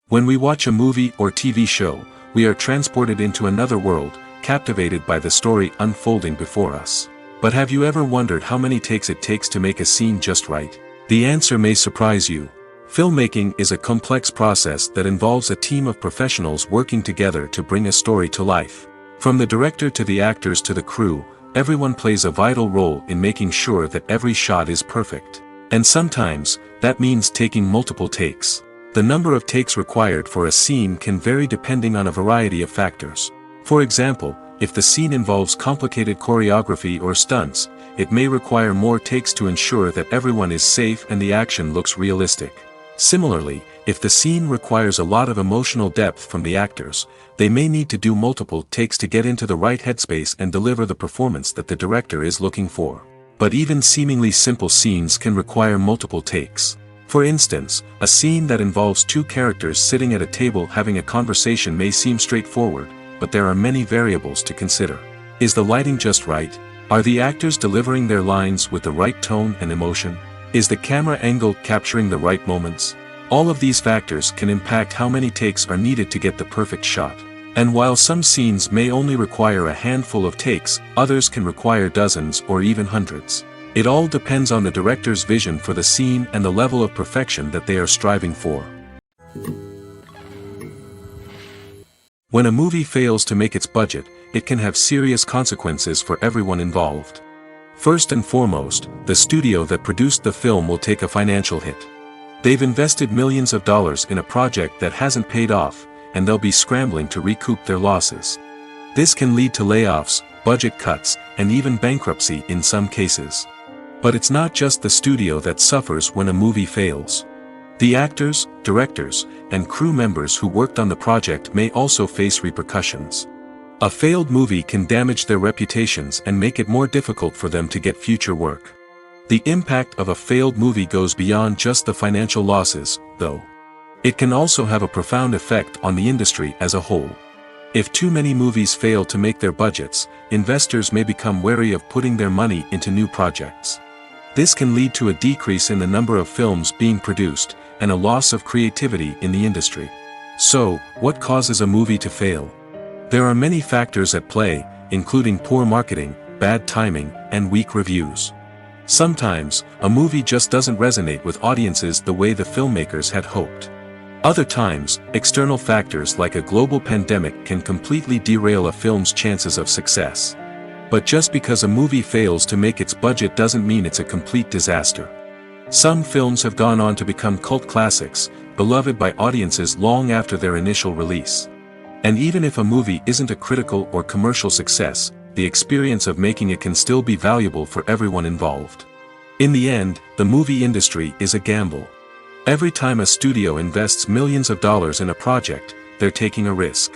When we watch a movie or TV show, we are transported into another world, captivated by the story unfolding before us. But have you ever wondered how many takes it takes to make a scene just right? The answer may surprise you. Filmmaking is a complex process that involves a team of professionals working together to bring a story to life. From the director to the actors to the crew, everyone plays a vital role in making sure that every shot is perfect. And sometimes, that means taking multiple takes. The number of takes required for a scene can vary depending on a variety of factors. For example, if the scene involves complicated choreography or stunts, it may require more takes to ensure that everyone is safe and the action looks realistic. Similarly, if the scene requires a lot of emotional depth from the actors, they may need to do multiple takes to get into the right headspace and deliver the performance that the director is looking for. But even seemingly simple scenes can require multiple takes. For instance, a scene that involves two characters sitting at a table having a conversation may seem straightforward, but there are many variables to consider. Is the lighting just right? Are the actors delivering their lines with the right tone and emotion? Is the camera angle capturing the right moments? All of these factors can impact how many takes are needed to get the perfect shot. And while some scenes may only require a handful of takes, others can require dozens or even hundreds. It all depends on the director's vision for the scene and the level of perfection that they are striving for. When a movie fails to make its budget, it can have serious consequences for everyone involved. First and foremost, the studio that produced the film will take a financial hit. They've invested millions of dollars in a project that hasn't paid off, and they'll be scrambling to recoup their losses. This can lead to layoffs, budget cuts, and even bankruptcy in some cases. But it's not just the studio that suffers when a movie fails. The actors, directors, and crew members who worked on the project may also face repercussions. A failed movie can damage their reputations and make it more difficult for them to get future work. The impact of a failed movie goes beyond just the financial losses, though. It can also have a profound effect on the industry as a whole. If too many movies fail to make their budgets, investors may become wary of putting their money into new projects. This can lead to a decrease in the number of films being produced, and a loss of creativity in the industry. So, what causes a movie to fail? There are many factors at play, including poor marketing, bad timing, and weak reviews. Sometimes, a movie just doesn't resonate with audiences the way the filmmakers had hoped. Other times, external factors like a global pandemic can completely derail a film's chances of success. But just because a movie fails to make its budget doesn't mean it's a complete disaster. Some films have gone on to become cult classics, beloved by audiences long after their initial release. And even if a movie isn't a critical or commercial success, the experience of making it can still be valuable for everyone involved. In the end, the movie industry is a gamble. Every time a studio invests millions of dollars in a project, they're taking a risk.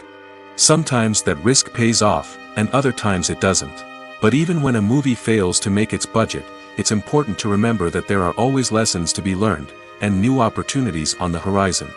Sometimes that risk pays off, and other times it doesn't. But even when a movie fails to make its budget, it's important to remember that there are always lessons to be learned, and new opportunities on the horizon.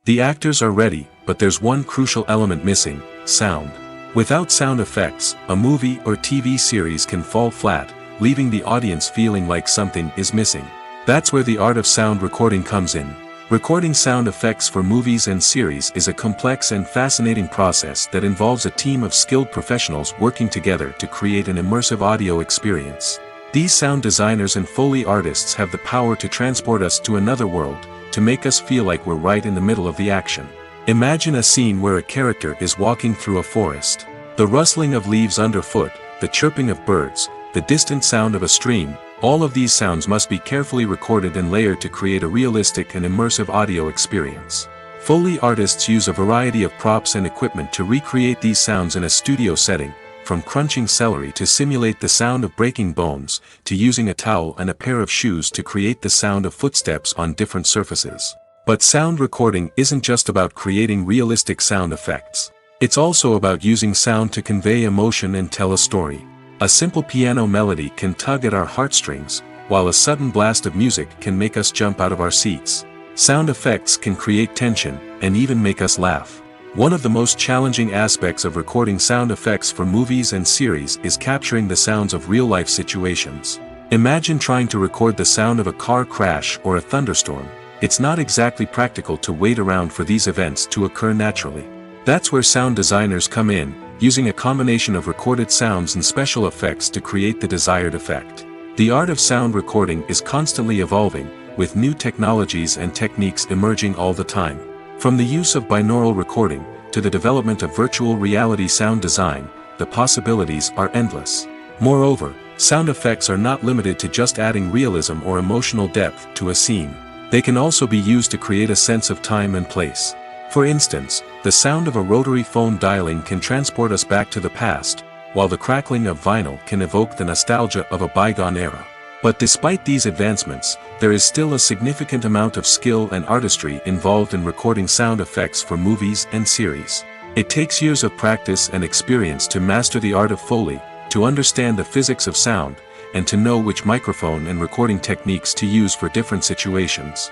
The actors are ready, but there's one crucial element missing: sound. Without sound effects, a movie or TV series can fall flat, leaving the audience feeling like something is missing. That's where the art of sound recording comes in. Recording sound effects for movies and series is a complex and fascinating process that involves a team of skilled professionals working together to create an immersive audio experience. These sound designers and Foley artists have the power to transport us to another world, to make us feel like we're right in the middle of the action. Imagine a scene where a character is walking through a forest. The rustling of leaves underfoot, the chirping of birds, the distant sound of a stream, all of these sounds must be carefully recorded and layered to create a realistic and immersive audio experience. Foley artists use a variety of props and equipment to recreate these sounds in a studio setting, from crunching celery to simulate the sound of breaking bones, to using a towel and a pair of shoes to create the sound of footsteps on different surfaces. But sound recording isn't just about creating realistic sound effects. It's also about using sound to convey emotion and tell a story. A simple piano melody can tug at our heartstrings, while a sudden blast of music can make us jump out of our seats. Sound effects can create tension, and even make us laugh. One of the most challenging aspects of recording sound effects for movies and series is capturing the sounds of real-life situations. Imagine trying to record the sound of a car crash or a thunderstorm. It's not exactly practical to wait around for these events to occur naturally. That's where sound designers come in, using a combination of recorded sounds and special effects to create the desired effect. The art of sound recording is constantly evolving, with new technologies and techniques emerging all the time. From the use of binaural recording, to the development of virtual reality sound design, the possibilities are endless. Moreover, sound effects are not limited to just adding realism or emotional depth to a scene. They can also be used to create a sense of time and place. For instance, the sound of a rotary phone dialing can transport us back to the past, while the crackling of vinyl can evoke the nostalgia of a bygone era. But despite these advancements, there is still a significant amount of skill and artistry involved in recording sound effects for movies and series. It takes years of practice and experience to master the art of Foley, to understand the physics of sound, and to know which microphone and recording techniques to use for different situations.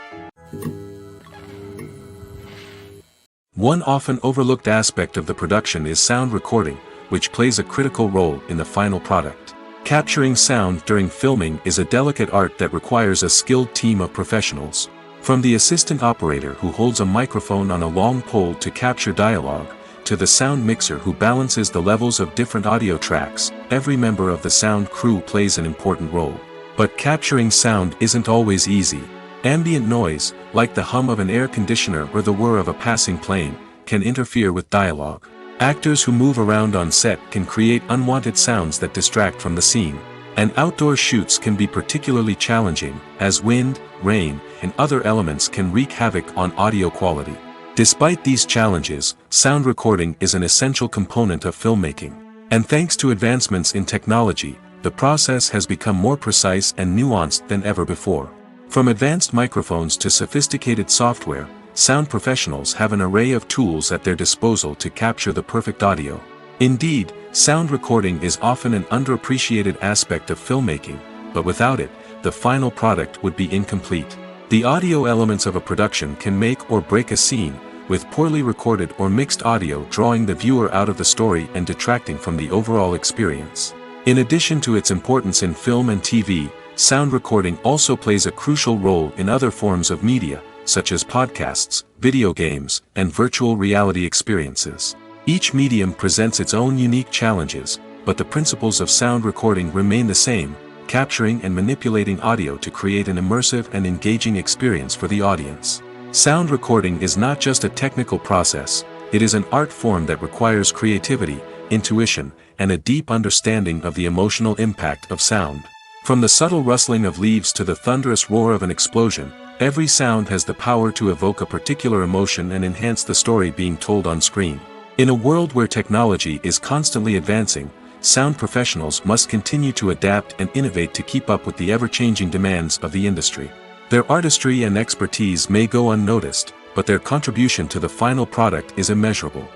One often overlooked aspect of the production is sound recording, which plays a critical role in the final product. Capturing sound during filming is a delicate art that requires a skilled team of professionals. From the assistant operator who holds a microphone on a long pole to capture dialogue, to the sound mixer who balances the levels of different audio tracks, every member of the sound crew plays an important role. But capturing sound isn't always easy. Ambient noise, like the hum of an air conditioner or the whir of a passing plane, can interfere with dialogue. Actors who move around on set can create unwanted sounds that distract from the scene. And outdoor shoots can be particularly challenging, as wind, rain, and other elements can wreak havoc on audio quality. Despite these challenges, sound recording is an essential component of filmmaking. And thanks to advancements in technology, the process has become more precise and nuanced than ever before. From advanced microphones to sophisticated software, sound professionals have an array of tools at their disposal to capture the perfect audio. Indeed, sound recording is often an underappreciated aspect of filmmaking, but without it, the final product would be incomplete. The audio elements of a production can make or break a scene, with poorly recorded or mixed audio drawing the viewer out of the story and detracting from the overall experience. In addition to its importance in film and TV, sound recording also plays a crucial role in other forms of media, such as podcasts, video games, and virtual reality experiences. Each medium presents its own unique challenges, but the principles of sound recording remain the same, capturing and manipulating audio to create an immersive and engaging experience for the audience. Sound recording is not just a technical process, it is an art form that requires creativity, intuition, and a deep understanding of the emotional impact of sound. From the subtle rustling of leaves to the thunderous roar of an explosion, every sound has the power to evoke a particular emotion and enhance the story being told on screen. In a world where technology is constantly advancing, sound professionals must continue to adapt and innovate to keep up with the ever-changing demands of the industry. Their artistry and expertise may go unnoticed, but their contribution to the final product is immeasurable.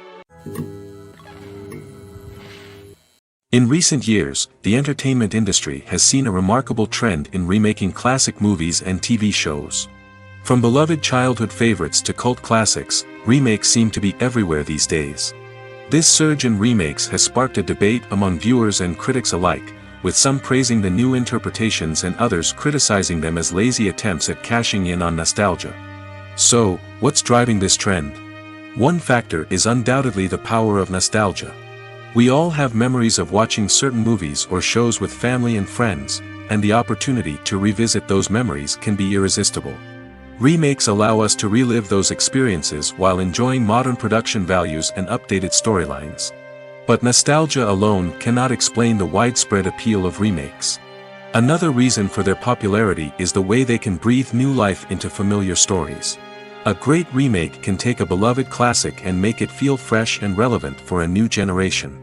In recent years, the entertainment industry has seen a remarkable trend in remaking classic movies and TV shows. From beloved childhood favorites to cult classics, remakes seem to be everywhere these days. This surge in remakes has sparked a debate among viewers and critics alike, with some praising the new interpretations and others criticizing them as lazy attempts at cashing in on nostalgia. So, what's driving this trend? One factor is undoubtedly the power of nostalgia. We all have memories of watching certain movies or shows with family and friends, and the opportunity to revisit those memories can be irresistible. Remakes allow us to relive those experiences while enjoying modern production values and updated storylines. But nostalgia alone cannot explain the widespread appeal of remakes. Another reason for their popularity is the way they can breathe new life into familiar stories. A great remake can take a beloved classic and make it feel fresh and relevant for a new generation.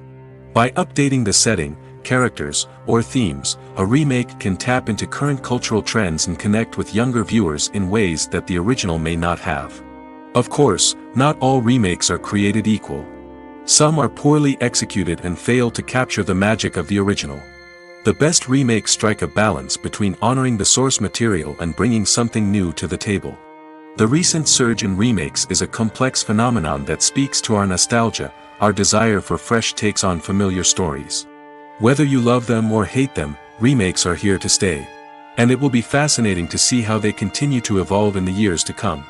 By updating the setting, characters, or themes, a remake can tap into current cultural trends and connect with younger viewers in ways that the original may not have. Of course, not all remakes are created equal. Some are poorly executed and fail to capture the magic of the original. The best remakes strike a balance between honoring the source material and bringing something new to the table. The recent surge in remakes is a complex phenomenon that speaks to our nostalgia, our desire for fresh takes on familiar stories. Whether you love them or hate them, remakes are here to stay. And it will be fascinating to see how they continue to evolve in the years to come.